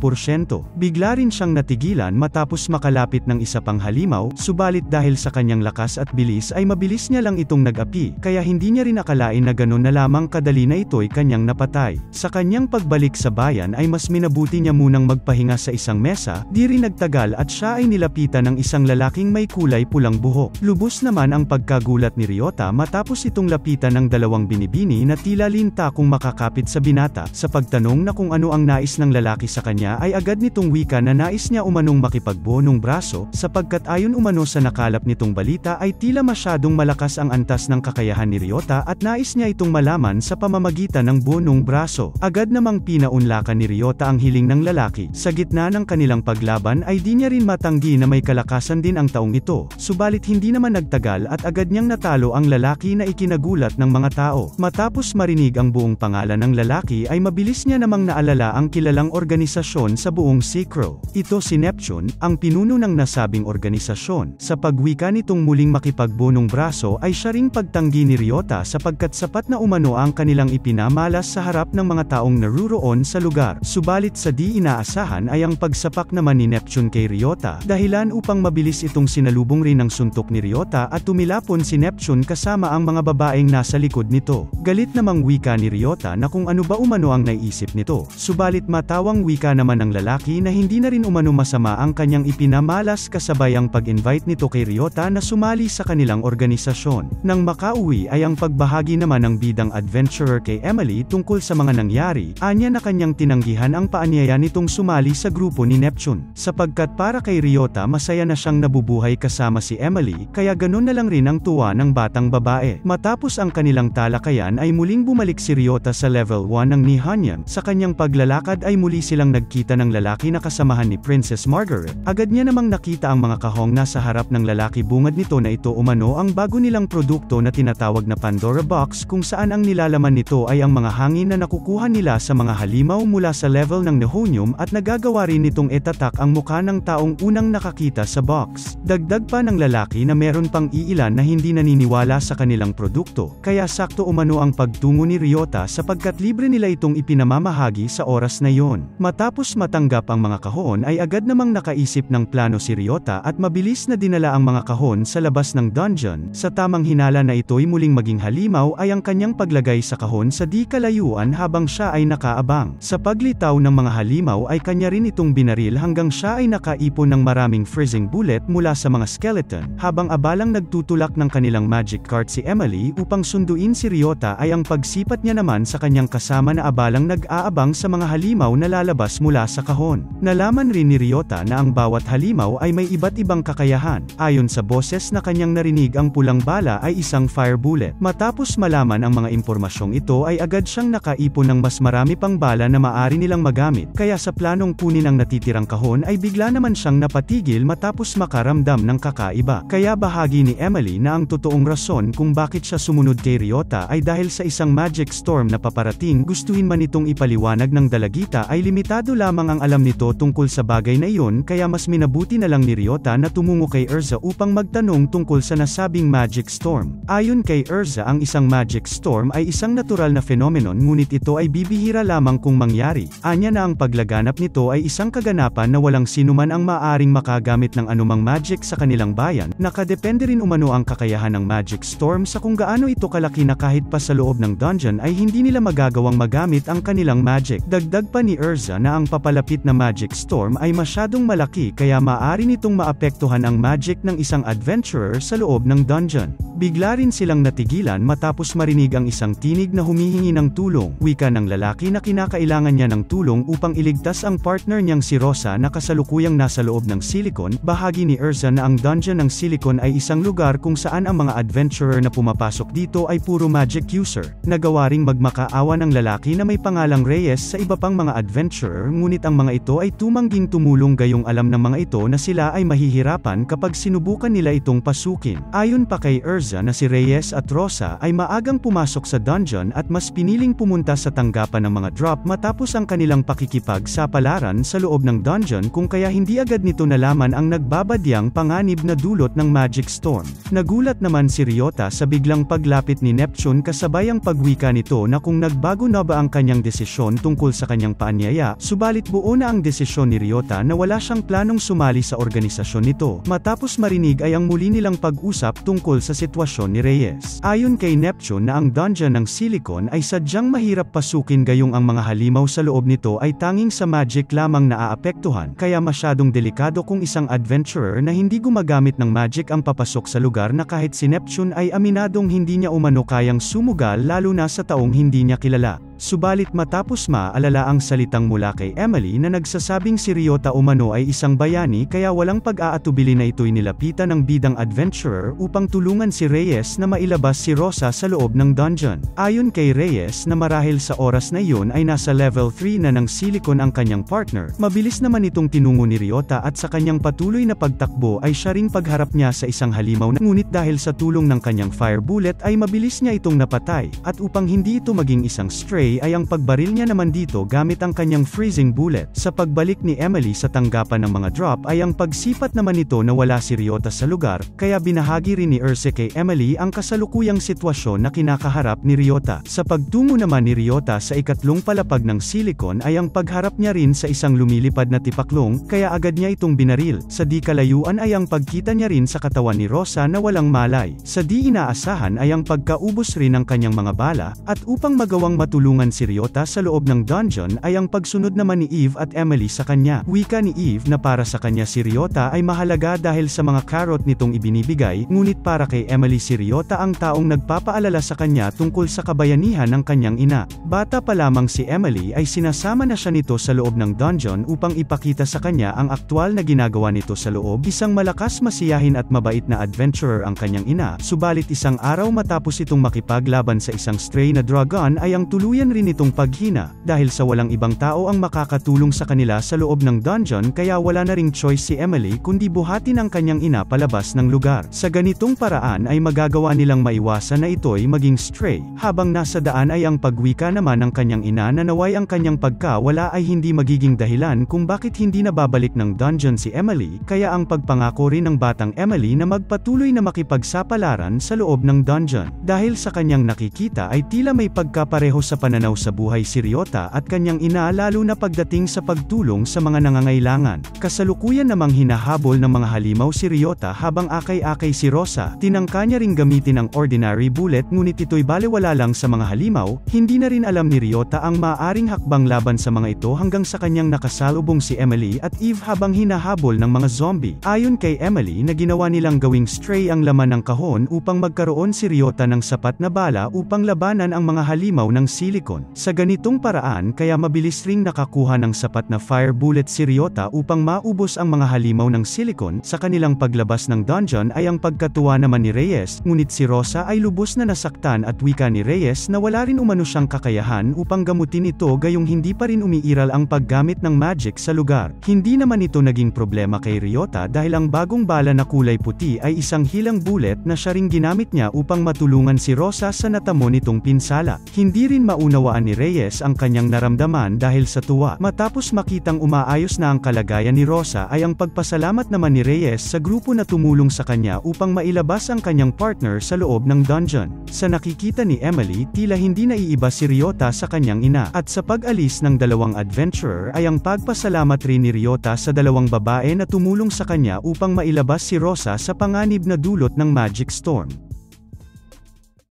[SPEAKER 1] Bigla rin siyang natigilan matapos makalapit ng isa pang halimaw, subalit dahil sa kanyang lakas at bilis ay mabilis niya lang itong nag-api, kaya hindi niya rin akalain na ganon na lamang kadali na ito'y kanyang napatay. Sa kanyang pagbalik sa bayan ay mas minabuti niya muna nang magpahinga sa isang mesa, di rin nagtagal at siya ay nilapitan ng isang lalaking may kulay pulang buhok. Lubos naman ang pagkagulat ni Ryota matapos itong lapitan ng dalawang binibini na tila linta kung makakapit sa binata. Sa pagtanong na kung ano ang nais ng lalaki sa kanya ay agad nitong wika na nais niya umanong makipagbonong braso, sapagkat ayon umano sa nakalap nitong balita ay tila masyadong malakas ang antas ng kakayahan ni Ryota at nais niya itong malaman sa pamamagitan ng bonong braso. Agad namang pinaunlakan ni Ryota ang hiling ng lalaki. Sa gitna ng kanilang paglaban ay di niya rin matanggi na may kalakasan din ang taong ito, subalit hindi naman nagtagal at agad niyang natalo ang lalaki na ikinagulat ng mga tao. Matapos marinig ang buong pangalan ng lalaki ay mabilis niya namang naalala ang kilalang organisasyon sa buong Sikro. Ito si Neptune, ang pinuno ng nasabing organisasyon. Sa pagwika nitong muling makipagbonong braso ay siya ring pagtanggi ni Ryota sapagkat sapat na umano ang kanilang ipinamalas sa harap ng mga taong naruroon sa lugar. Subalit sa di inaasahan ay ang pagsapak naman ni Neptune kay Ryota, dahilan upang mabilis itong sinalubong rin ng suntok ni Ryota at tumilapon si Neptune kasama ang mga babaeng nasa likod nito. Galit namang wika ni Ryota na kung ano ba umano ang naisip nito, subalit matawang wika naman ng lalaki na hindi na rin umano masama ang kanyang ipinamalas kasabay ang pag-invite nito kay Ryota na sumali sa kanilang organisasyon. Nang makauwi ay ang pagbahagi naman ng bidang adventurer kay Emily tungkol sa mga nangyari, anya na kanyang tinanggihan ang paanyaya nitong itong sumali sa grupo ni Neptune. Sapagkat para kay Ryota masaya na siyang nabubuhay kasama si Emily, kaya ganun na lang rin ang tuwa ng batang babae. Matapos ang kanilang talakayan ay muling bumalik si Ryota sa level 1 ng Nihonyan. Sa kanyang paglalakad ay muli silang nagkita ng lalaki na kasamahan ni Princess Margaret. Agad niya namang nakita ang mga kahong nasa harap ng lalaki, bungad nito na ito umano ang bago nilang produkto na tinatawag na Pandora Box, kung saan ang nilalaman nito ay ang mga hangin na nakukuha nila sa mga halimaw mula sa level ng Nihonium at nagagawa rin nitong itatak ang mukha ng taong unang nakakita sa box. Dagdag pa ng lalaki na meron pang iilan na hindi naniniwala sa kanilang produkto, kaya sakto umano ang pagtungo ni Ryota sapagkat libre nila itong ipinamamahagi sa oras na yon. Matapos matanggap ang mga kahon ay agad namang nakaisip ng plano si Ryota at mabilis na dinala ang mga kahon sa labas ng dungeon. Sa tamang hinala na ito'y muling maging halimaw ay ang kanyang paglagay sa kahon sa di kalayuan habang siya ay nakaabang. Sa paglitaw ng mga halimaw ay kanya rin itong binaril hanggang siya ay nakaipon ng maraming freezing bullet mula sa mga skeleton. Habang abalang nagtutulak ng kanilang magic cart si Emily upang sunduin si Ryota ay ang pagsipat niya naman sa kanyang kasama na abalang nag-aabang sa mga halimaw na lalabas mula sa kahon. Nalaman rin ni Ryota na ang bawat halimaw ay may iba't ibang kakayahan. Ayon sa boses na kanyang narinig, ang pulang bala ay isang fire bullet. Matapos malaman ang mga impormasyong ito ay agad siyang nakaipon ng mas marami pang bala na maaari nilang magamit, kaya sa planong kunin ang natitirang kahon ay bigla naman siyang napatigil matapos makaramdam ng kakaiba. Kaya bahagi ni Emily na ang totoong rason kung bakit siya sumunod kay Ryota ay dahil sa isang magic storm na paparating. Gustuhin man itong ipaliwanag ng dalagita ay limitado lamang ang alam nito tungkol sa bagay na iyon, kaya mas minabuti na lang ni Ryota na tumungo kay Erza upang magtanong tungkol sa nasabing magic storm. Ayon kay Erza, ang isang magic storm ay isang natural na phenomenon, ngunit ito ay bibihira lamang kung mangyari. Anya na ang paglaganap nito ay isang kaganapan na walang sinuman ang maaaring makagamit ng anumang magic sa kanilang bayan. Nakadepende rin umano ang kakayahan ng magic storm sa kung gaano ito kalaki na kahit pa sa loob ng dungeon ay hindi nila magagawang magamit ang kanilang magic. Dagdag pa ni Erza na ang papalapit na magic storm ay masyadong malaki kaya maaari nitong maapektuhan ang magic ng isang adventurer sa loob ng dungeon. Bigla rin silang natigilan matapos marinig ang isang tinig na humihingi ng tulong. Wika ng lalaki na kinakailangan niya ng tulong upang iligtas ang partner niyang si Rosa na kasalukuyang nasa loob ng Silicon. Bahagi ni Erza na ang dungeon ng Silicon ay isang lugar kung saan ang mga adventurer na pumapasok dito ay puro magic user. Nagawa ring magmakaawa ng lalaki na may pangalang Reyes sa iba pang mga adventurer, ngunit ang mga ito ay tumangging tumulong, gayong alam ng mga ito na sila ay mahihirapan kapag sinubukan nila itong pasukin. Ayon pa kay Erza na si Reyes at Rosa ay maagang pumasok sa dungeon at mas piniling pumunta sa tanggapan ng mga drop matapos ang kanilang pakikipagsapalaran sa loob ng dungeon, kung kaya hindi agad nito nalaman ang nagbabadyang panganib na dulot ng magic storm. Nagulat naman si Ryota sa biglang paglapit ni Neptune kasabay ang pagwika nito na kung nagbago na ba ang kanyang desisyon tungkol sa kanyang paanyaya, subalit buo na ang desisyon ni Ryota na wala siyang planong sumali sa organisasyon nito. Matapos marinig ay ang muli nilang pag-usap tungkol sa sitwasyon ni Reyes. Ayon kay Neptune na ang dungeon ng Silicon ay sadyang mahirap pasukin, gayong ang mga halimaw sa loob nito ay tanging sa magic lamang naaapektuhan, kaya masyadong delikado kung isang adventurer na hindi gumagamit ng magic ang papasok sa lugar na kahit si Neptune ay aminadong hindi niya umano kayang sumugal, lalo na sa taong hindi niya kilala. Subalit matapos maalala ang salitang mula kay Emily na nagsasabing si Ryota umano ay isang bayani, kaya walang pag-aatubili na ito'y nilapitan ng bidang adventurer upang tulungan si Reyes na mailabas si Rosa sa loob ng dungeon. Ayon kay Reyes na marahil sa oras na iyon ay nasa level 3 na ng Silicon ang kanyang partner, mabilis naman itong tinungo ni Ryota at sa kanyang patuloy na pagtakbo ay siya ring pagharap niya sa isang halimaw na, ngunit dahil sa tulong ng kanyang fire bullet ay mabilis niya itong napatay, at upang hindi ito maging isang stray ay ang pagbaril niya naman dito gamit ang kanyang freezing bullet. Sa pagbalik ni Emily sa tanggapan ng mga drop ay ang pagsipat naman nito na wala si Ryota sa lugar, kaya binahagi rin ni Erza kay Emily ang kasalukuyang sitwasyon na kinakaharap ni Ryota. Sa pagtungo naman ni Ryota sa ikatlong palapag ng Silicon ay ang pagharap niya rin sa isang lumilipad na tipaklong, kaya agad niya itong binaril. Sa di kalayuan ay ang pagkita niya rin sa katawan ni Rosa na walang malay. Sa di inaasahan ay ang pagkaubos rin ng kanyang mga bala, at upang magawang matulungan matulungan si Ryota sa loob ng dungeon ay ang pagsunod naman ni Eve at Emily sa kanya. Wika ni Eve na para sa kanya si Ryota ay mahalaga dahil sa mga carrot nitong ibinibigay, ngunit para kay Emily si Ryota ang taong nagpapaalala sa kanya tungkol sa kabayanihan ng kanyang ina. Bata pa lamang si Emily ay sinasama na siya nito sa loob ng dungeon upang ipakita sa kanya ang aktwal na ginagawa nito sa loob. Isang malakas, masiyahin at mabait na adventurer ang kanyang ina, subalit isang araw matapos itong makipaglaban sa isang stray na dragon ay ang tuluyan rin itong paghina, dahil sa walang ibang tao ang makakatulong sa kanila sa loob ng dungeon kaya wala na ring choice si Emily kundi buhatin ang kanyang ina palabas ng lugar. Sa ganitong paraan ay magagawa nilang maiwasan na ito'y maging stray. Habang nasa daan ay ang pagwika naman ng kanyang ina na naway ang kanyang pagkawala ay hindi magiging dahilan kung bakit hindi nababalik ng dungeon si Emily, kaya ang pagpangako rin ng batang Emily na magpatuloy na makipagsapalaran sa loob ng dungeon. Dahil sa kanyang nakikita ay tila may pagkapareho sa pananaw sa buhay si Ryota at kanyang ina lalo na pagdating sa pagtulong sa mga nangangailangan. Kasalukuyan namang hinahabol ng mga halimaw si Ryota habang akay-akay si Rosa. Tinangka niya ring gamitin ang ordinary bullet ngunit ito'y balewala lang sa mga halimaw. Hindi na rin alam ni Ryota ang maaaring hakbang laban sa mga ito hanggang sa kanyang nakasalubong si Emily at Eve habang hinahabol ng mga zombie. Ayon kay Emily na ginawa nilang gawing stray ang laman ng kahon upang magkaroon si Ryota ng sapat na bala upang labanan ang mga halimaw ng silicone. Sa ganitong paraan kaya mabilis ring nakakuha ng sapat na fire bullet si Ryota upang maubos ang mga halimaw ng silicone. Sa kanilang paglabas ng dungeon ay ang pagkatuwa naman ni Reyes, ngunit si Rosa ay lubos na nasaktan at wika ni Reyes na wala rin umano siyang kakayahan upang gamutin ito gayong hindi pa rin umiiral ang paggamit ng magic sa lugar. Hindi naman ito naging problema kay Ryota dahil ang bagong bala na kulay puti ay isang hilang bullet na siya ring ginamit niya upang matulungan si Rosa sa natamo nitong pinsala. Hindi rin maunawaan ni Reyes ang kanyang naramdaman dahil sa tuwa. Matapos makitang umaayos na ang kalagayan ni Rosa ay ang pagpasalamat naman ni Reyes sa grupo na tumulong sa kanya upang mailabas ang kanyang partner sa loob ng dungeon. Sa nakikita ni Emily tila hindi naiiba si Ryota sa kanyang ina, at sa pag-alis ng dalawang adventurer ay ang pagpasalamat rin ni Ryota sa dalawang babae na tumulong sa kanya upang mailabas si Rosa sa panganib na dulot ng magic storm.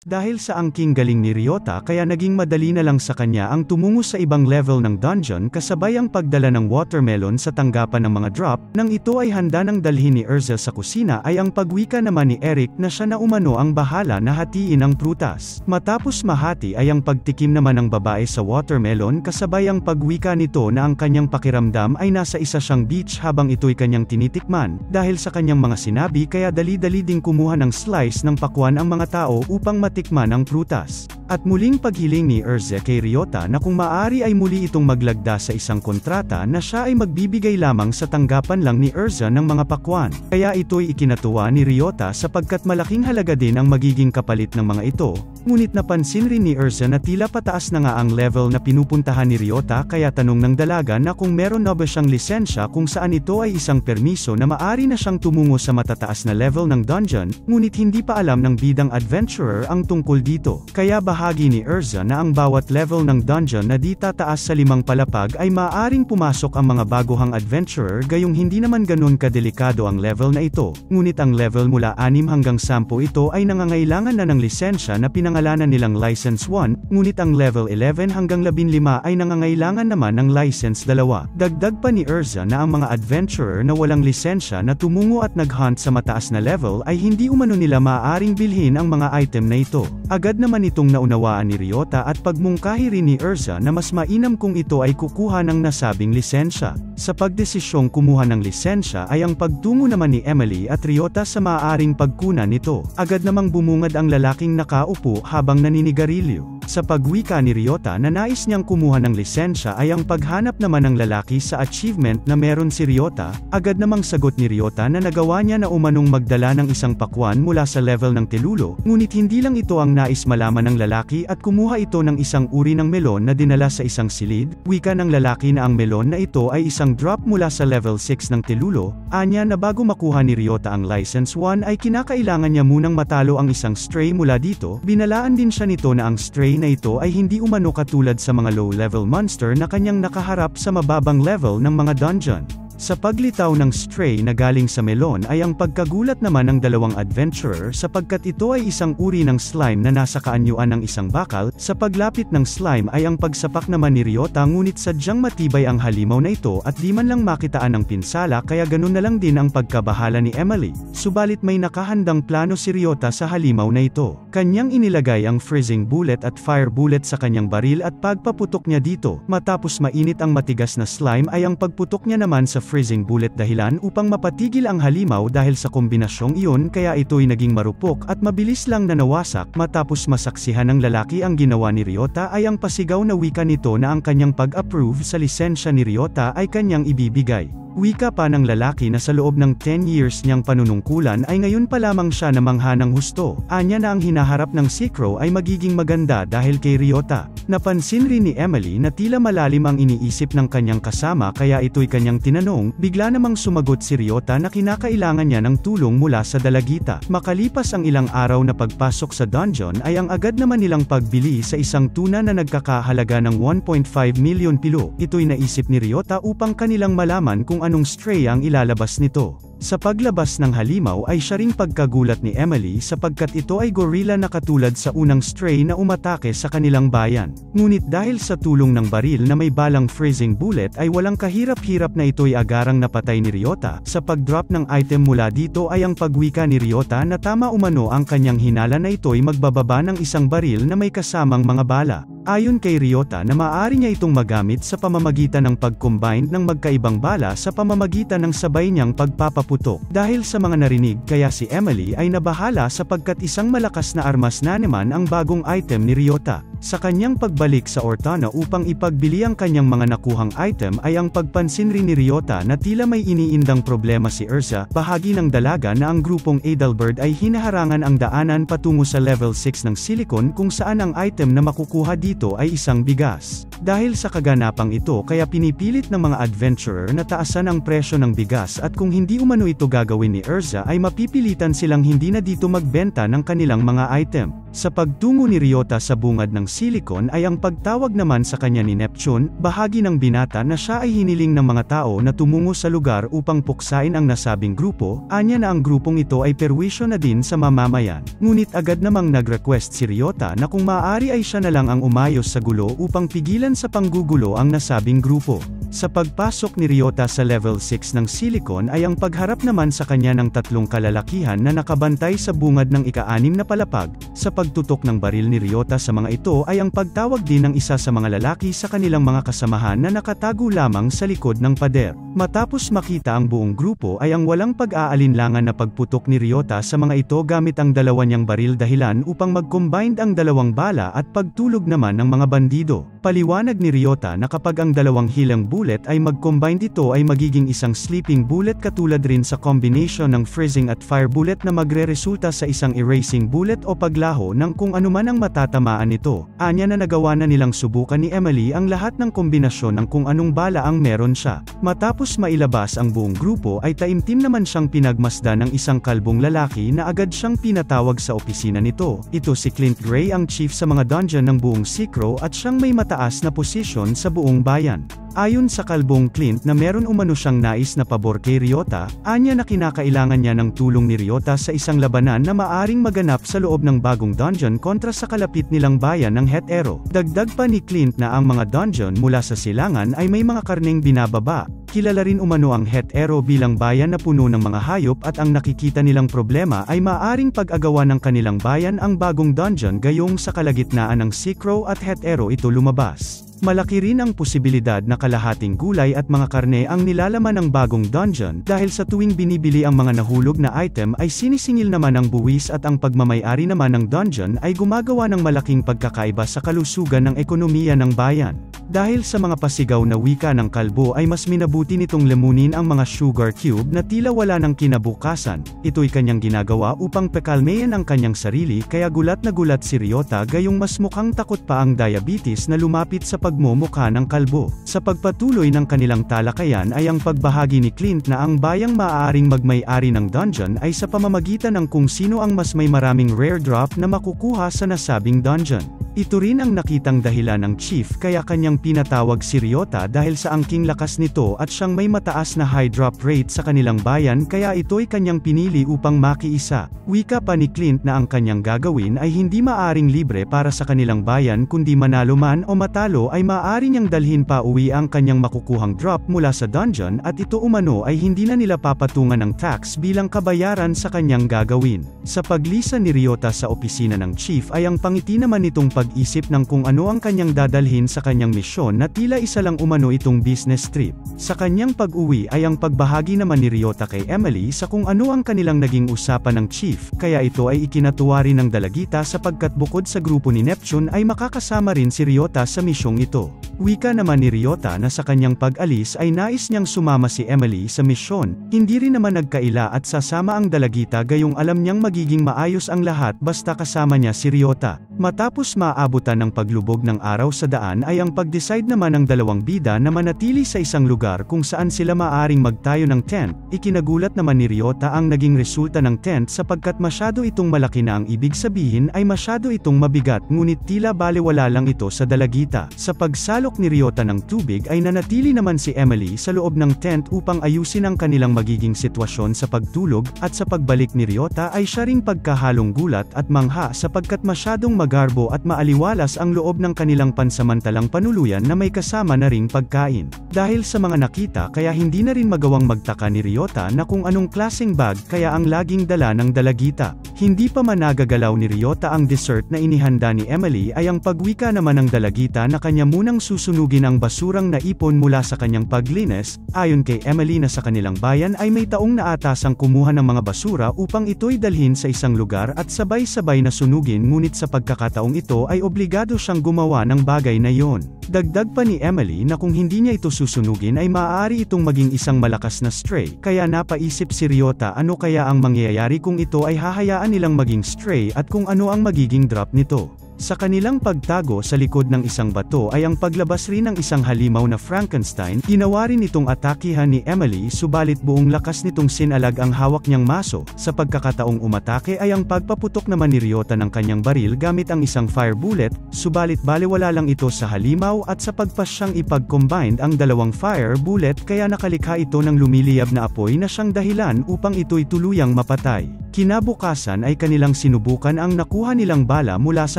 [SPEAKER 1] Dahil sa angking galing ni Ryota kaya naging madali na lang sa kanya ang tumungo sa ibang level ng dungeon kasabay ang pagdala ng watermelon sa tanggapan ng mga drop. Nang ito ay handa ng dalhin ni Erza sa kusina ay ang pagwika naman ni Eric na siya na umano ang bahala na hatiin ang prutas. Matapos mahati ay ang pagtikim naman ng babae sa watermelon kasabay ang pagwika nito na ang kanyang pakiramdam ay nasa isa siyang beach habang ito'y kanyang tinitikman. Dahil sa kanyang mga sinabi kaya dali-dali ding kumuha ng slice ng pakwan ang mga tao upang matikman ang prutas. At muling paghiling ni Erza kay Ryota na kung maaari ay muli itong maglagda sa isang kontrata na siya ay magbibigay lamang sa tanggapan lang ni Erza ng mga pakwan. Kaya ito'y ikinatuwa ni Ryota sapagkat malaking halaga din ang magiging kapalit ng mga ito. Ngunit napansin rin ni Erza na tila pataas na nga ang level na pinupuntahan ni Ryota kaya tanong ng dalaga na kung meron na ba siyang lisensya kung saan ito ay isang permiso na maaari na siyang tumungo sa matataas na level ng dungeon, ngunit hindi pa alam ng bidang adventurer ang tungkol dito. Kaya bahagi ni Erza na ang bawat level ng dungeon na di tataas sa 5 palapag ay maaaring pumasok ang mga baguhang adventurer gayong hindi naman ganun kadelikado ang level na ito. Ngunit ang level mula 6 hanggang 10 ito ay nangangailangan na ng lisensya na pinangalanan nilang License 1, ngunit ang level 11 hanggang 15 ay nangangailangan naman ng License 2. Dagdag pa ni Erza na ang mga adventurer na walang lisensya na tumungo at naghunt sa mataas na level ay hindi umano nila maaaring bilhin ang mga item na ito. Agad naman itong naunawaan ni Ryota at pagmungkahi rin ni Erza na mas mainam kung ito ay kukuha ng nasabing lisensya. Sa pagdesisyong kumuha ng lisensya ay ang pagtungo naman ni Emily at Ryota sa maaaring pagkunan nito. Agad namang bumungad ang lalaking nakaupo habang naninigarilyo. Sa pagwika ni Ryota na nais niyang kumuha ng lisensya ay ang paghanap naman ng lalaki sa achievement na meron si Ryota. Agad namang sagot ni Ryota na nagawa niya na umanong magdala ng isang pakwan mula sa level ng Telulo, ngunit hindi lang ito ang nais malaman ng lalaki at kumuha ito ng isang uri ng melon na dinala sa isang silid. Wika ng lalaki na ang melon na ito ay isang drop mula sa level 6 ng Telulo. Anya na bago makuha ni Ryota ang License 1 ay kinakailangan niya munang matalo ang isang stray mula dito. Binalaan din siya nito na ang stray na ito ay hindi umano katulad sa mga low-level monster na kanyang nakaharap sa mababang level ng mga dungeon. Sa paglitaw ng stray na galing sa melon ay ang pagkagulat naman ng dalawang adventurer sapagkat ito ay isang uri ng slime na nasa kaanyuan ng isang bakal. Sa paglapit ng slime ay ang pagsapak naman ni Ryota ngunit sadyang matibay ang halimaw na ito at di man lang makitaan ng pinsala kaya ganun na lang din ang pagkabahala ni Emily. Subalit may nakahandang plano si Ryota sa halimaw na ito. Kanyang inilagay ang freezing bullet at fire bullet sa kanyang baril at pagpaputok niya dito, matapos mainit ang matigas na slime ay ang pagputok niya naman sa freezing bullet dahilan upang mapatigil ang halimaw dahil sa kombinasyong iyon kaya ito'y naging marupok at mabilis lang na nawasak. Matapos masaksihan ng lalaki ang ginawa ni Ryota ay ang pasigaw na wika nito na ang kanyang pag-approve sa lisensya ni Ryota ay kanyang ibibigay. Wika pa ng lalaki na sa loob ng 10 years niyang panunungkulan ay ngayon pa lamang siya namangha ng husto. Anya na ang hinaharap ng Secro ay magiging maganda dahil kay Ryota. Napansin rin ni Emily na tila malalim ang iniisip ng kanyang kasama kaya ito'y kanyang tinanong. Bigla namang sumagot si Ryota na kinakailangan niya ng tulong mula sa dalagita. Makalipas ang ilang araw na pagpasok sa dungeon ay ang agad naman nilang pagbili sa isang tuna na nagkakahalaga ng 1.5 million pilo. Ito'y naisip ni Ryota upang kanilang malaman kung anong stray ang ilalabas nito. Sa paglabas ng halimaw ay siya ring pagkagulat ni Emily sapagkat ito ay gorilla na katulad sa unang stray na umatake sa kanilang bayan. Ngunit dahil sa tulong ng baril na may balang freezing bullet ay walang kahirap-hirap na ito'y agarang napatay ni Ryota. Sa pag-drop ng item mula dito ay ang pagwika ni Ryota na tama umano ang kanyang hinala na ito'y magbababa ng isang baril na may kasamang mga bala. Ayon kay Ryota na maaari niya itong magamit sa pamamagitan ng pag-combine ng magkaibang bala sa pamamagitan ng sabay niyang pagpapaputok. Dahil sa mga narinig kaya si Emily ay nabahala sapagkat isang malakas na armas na naman ang bagong item ni Ryota. Sa kanyang pagbalik sa Ortana upang ipagbili ang kanyang mga nakuhang item ay ang pagpansin rin ni Ryota na tila may iniindang problema si Erza, bahagi ng dalaga na ang grupong Adalbert ay hinaharangan ang daanan patungo sa level 6 ng Silicon kung saan ang item na makukuha dito ay isang bigas. Dahil sa kaganapang ito kaya pinipilit ng mga adventurer na taasan ang presyo ng bigas at kung hindi umano ito gagawin ni Erza ay mapipilitan silang hindi na dito magbenta ng kanilang mga item. Sa pagtungo ni Ryota sa bungad ng Silicon ay ang pagtawag naman sa kanya ni Neptune, bahagi ng binata na siya ay hiniling ng mga tao na tumungo sa lugar upang puksain ang nasabing grupo. Anya na ang grupong ito ay perwisyo na din sa mamamayan. Ngunit agad namang nag-request si Ryota na kung maaari ay siya na lang ang umayos sa gulo upang pigilan sa panggugulo ang nasabing grupo. Sa pagpasok ni Ryota sa level 6 ng Silicon ay ang pagharap naman sa kanya ng tatlong kalalakihan na nakabantay sa bungad ng ika-6 na palapag. Sa pagtutok ng baril ni Ryota sa mga ito ay ang pagtawag din ng isa sa mga lalaki sa kanilang mga kasamahan na nakatago lamang sa likod ng pader. Matapos makita ang buong grupo ay ang walang pag-aalinlangan na pagputok ni Ryota sa mga ito gamit ang dalawa niyang baril dahilan upang mag-combine ang dalawang bala at pagtulog naman ng mga bandido. Paliwanag ni Ryota na kapag ang dalawang hilang bullet ay mag-combine dito ay magiging isang sleeping bullet katulad rin sa combination ng freezing at fire bullet na magre-resulta sa isang erasing bullet o paglaho ng kung anuman ang matatamaan nito. Anya na nagawa na nilang subukan ni Emily ang lahat ng kombinasyon ng kung anong bala ang meron siya. Matapos mailabas ang buong grupo ay taimtim naman siyang pinagmasdan ng isang kalbong lalaki na agad siyang pinatawag sa opisina nito. Ito si Clint Gray, ang chief sa mga dungeon ng buong Secro at siyang may mataas na posisyon sa buong bayan. Ayon sa kalbong Clint na meron umano siyang nais na pabor kay Ryota, anya na kinakailangan niya ng tulong ni Ryota sa isang labanan na maaring maganap sa loob ng bagong dungeon kontra sa kalapit nilang bayan ng Hetero. Dagdag pa ni Clint na ang mga dungeon mula sa silangan ay may mga karneng binababa. Kilala rin umano ang Hetero bilang bayan na puno ng mga hayop at ang nakikita nilang problema ay maaring pag-agawa ng kanilang bayan ang bagong dungeon gayong sa kalagitnaan ng Secro at Hetero ito lumabas. Malaki rin ang posibilidad na kalahating gulay at mga karne ang nilalaman ng bagong dungeon dahil sa tuwing binibili ang mga nahulog na item ay sinisingil naman ang buwis at ang pagmamay-ari naman ng dungeon ay gumagawa ng malaking pagkakaiba sa kalusugan ng ekonomiya ng bayan. Dahil sa mga pasigaw na wika ng kalbo ay mas minabuti nitong lemunin ang mga sugar cube na tila wala ng kinabukasan. Ito'y kanyang ginagawa upang pekalmeyan ang kanyang sarili kaya gulat na gulat si Ryota gayong mas mukhang takot pa ang diabetes na lumapit sa pagmumukha ng kalbo. Sa pagpatuloy ng kanilang talakayan ay ang pagbahagi ni Clint na ang bayang maaaring magmay-ari ng dungeon ay sa pamamagitan ng kung sino ang mas may maraming rare drop na makukuha sa nasabing dungeon. Ito rin ang nakitang dahilan ng chief kaya kanyang pinatawag si Ryota dahil sa angking lakas nito at siyang may mataas na high drop rate sa kanilang bayan kaya ito'y kanyang pinili upang makiisa. Wika pa ni Clint na ang kanyang gagawin ay hindi maaring libre para sa kanilang bayan kundi manalo man o matalo ay maaari niyang dalhin pa uwi ang kanyang makukuhang drop mula sa dungeon at ito umano ay hindi na nila papatungan ng tax bilang kabayaran sa kanyang gagawin. Sa paglisa ni Ryota sa opisina ng chief ay ang pangiti naman nitong pag-isip ng kung ano ang kanyang dadalhin sa kanyang misyon na tila isa lang umano itong business trip. Sa kanyang pag-uwi ay ang pagbahagi naman ni Ryota kay Emily sa kung ano ang kanilang naging usapan ng chief, kaya ito ay ikinatuwa rin ng dalagita sapagkat bukod sa grupo ni Neptune ay makakasama rin si Ryota sa misyong ito. Wika naman ni Ryota na sa kanyang pag-alis ay nais niyang sumama si Emily sa misyon, hindi rin naman nagkaila at sasama ang dalagita gayong alam niyang magiging maayos ang lahat basta kasama niya si Ryota. Matapos maabutan ng paglubog ng araw sa daan ay ang pag-decide naman ng dalawang bida na manatili sa isang lugar kung saan sila maaaring magtayo ng tent. Ikinagulat naman ni Ryota ang naging resulta ng tent sapagkat masyado itong malaki na ang ibig sabihin ay masyado itong mabigat ngunit tila balewala lang ito sa dalagita. Sa pagsalok ni Ryota ng tubig ay nanatili naman si Emily sa loob ng tent upang ayusin ang kanilang magiging sitwasyon sa pagtulog at sa pagbalik ni Ryota ay siya ring pagkahalong gulat at mangha sapagkat masyadong magarbo at maaliwalas ang loob ng kanilang pansamantalang panuluyan na may kasama na ring pagkain. Dahil sa mga nakita kaya hindi na rin magawang magtaka ni Ryota na kung anong klaseng bag kaya ang laging dala ng dalagita. Hindi pa man nagagalaw ni Ryota ang dessert na inihanda ni Emily ay ang pagwika naman ng dalagita na kanya munang susunugin ang basurang naipon mula sa kanyang paglinis. Ayon kay Emily na sa kanilang bayan ay may taong naatasang kumuha ng mga basura upang ito'y dalhin sa isang lugar at sabay-sabay na sunugin ngunit sa pagkakataong ito ay obligado siyang gumawa ng bagay na yon. Dagdag pa ni Emily na kung hindi niya ito susunugin ay maaari itong maging isang malakas na stray, kaya napaisip si Ryota ano kaya ang mangyayari kung ito ay hahayaan nilang maging stray at kung ano ang magiging drop nito. Sa kanilang pagtago sa likod ng isang bato ay ang paglabas rin ng isang halimaw na Frankenstein, ginawa rin itong atakihan ni Emily subalit buong lakas nitong sinalag ang hawak niyang maso. Sa pagkakataong umatake ay ang pagpaputok naman ni Ryota ng kanyang baril gamit ang isang fire bullet, subalit balewala lang ito sa halimaw at sa pagpasyang ipag-combined ang dalawang fire bullet kaya nakalikha ito ng lumiliyab na apoy na siyang dahilan upang ito'y tuluyang mapatay. Kinabukasan ay kanilang sinubukan ang nakuha nilang bala mula sa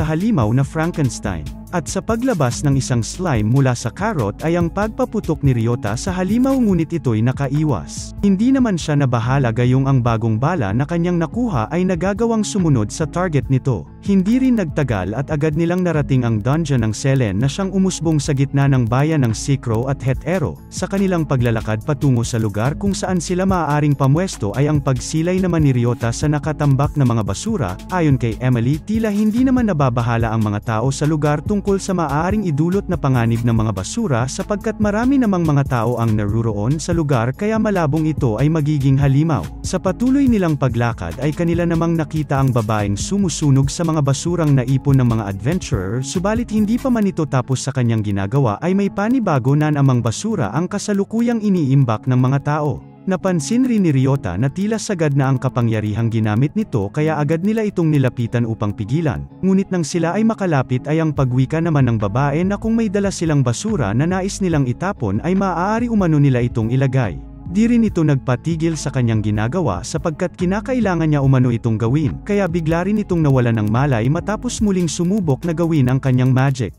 [SPEAKER 1] halimaw na Frankenstein. At sa paglabas ng isang slime mula sa carrot ay ang pagpaputok ni Ryota sa halimaw ngunit ito'y nakaiwas. Hindi naman siya nabahala gayong ang bagong bala na kanyang nakuha ay nagagawang sumunod sa target nito. Hindi rin nagtagal at agad nilang narating ang dungeon ng Selen na siyang umusbong sa gitna ng bayan ng Sikro at Hetero. Sa kanilang paglalakad patungo sa lugar kung saan sila maaaring pamwesto ay ang pagsilay naman ni Ryota sa nakatambak na mga basura. Ayon kay Emily tila hindi naman nababahala ang mga tao sa lugar tungkol sa maaaring idulot na panganib ng mga basura sapagkat marami namang mga tao ang naruroon sa lugar kaya malabong ito ay magiging halimaw. Sa patuloy nilang paglakad ay kanila namang nakita ang babaeng sumusunog sa mga basurang naipon ng mga adventurer subalit hindi pa man ito tapos sa kanyang ginagawa ay may panibago na namang basura ang kasalukuyang iniimbak ng mga tao. Napansin rin ni Ryota na tila sagad na ang kapangyarihang ginamit nito kaya agad nila itong nilapitan upang pigilan. Ngunit nang sila ay makalapit ay ang pagwika naman ng babae na kung may dala silang basura na nais nilang itapon ay maaari umano nila itong ilagay. Di rin ito nagpatigil sa kanyang ginagawa sapagkat kinakailangan niya umano itong gawin, kaya bigla rin itong nawalan ng malay matapos muling sumubok na gawin ang kanyang magic.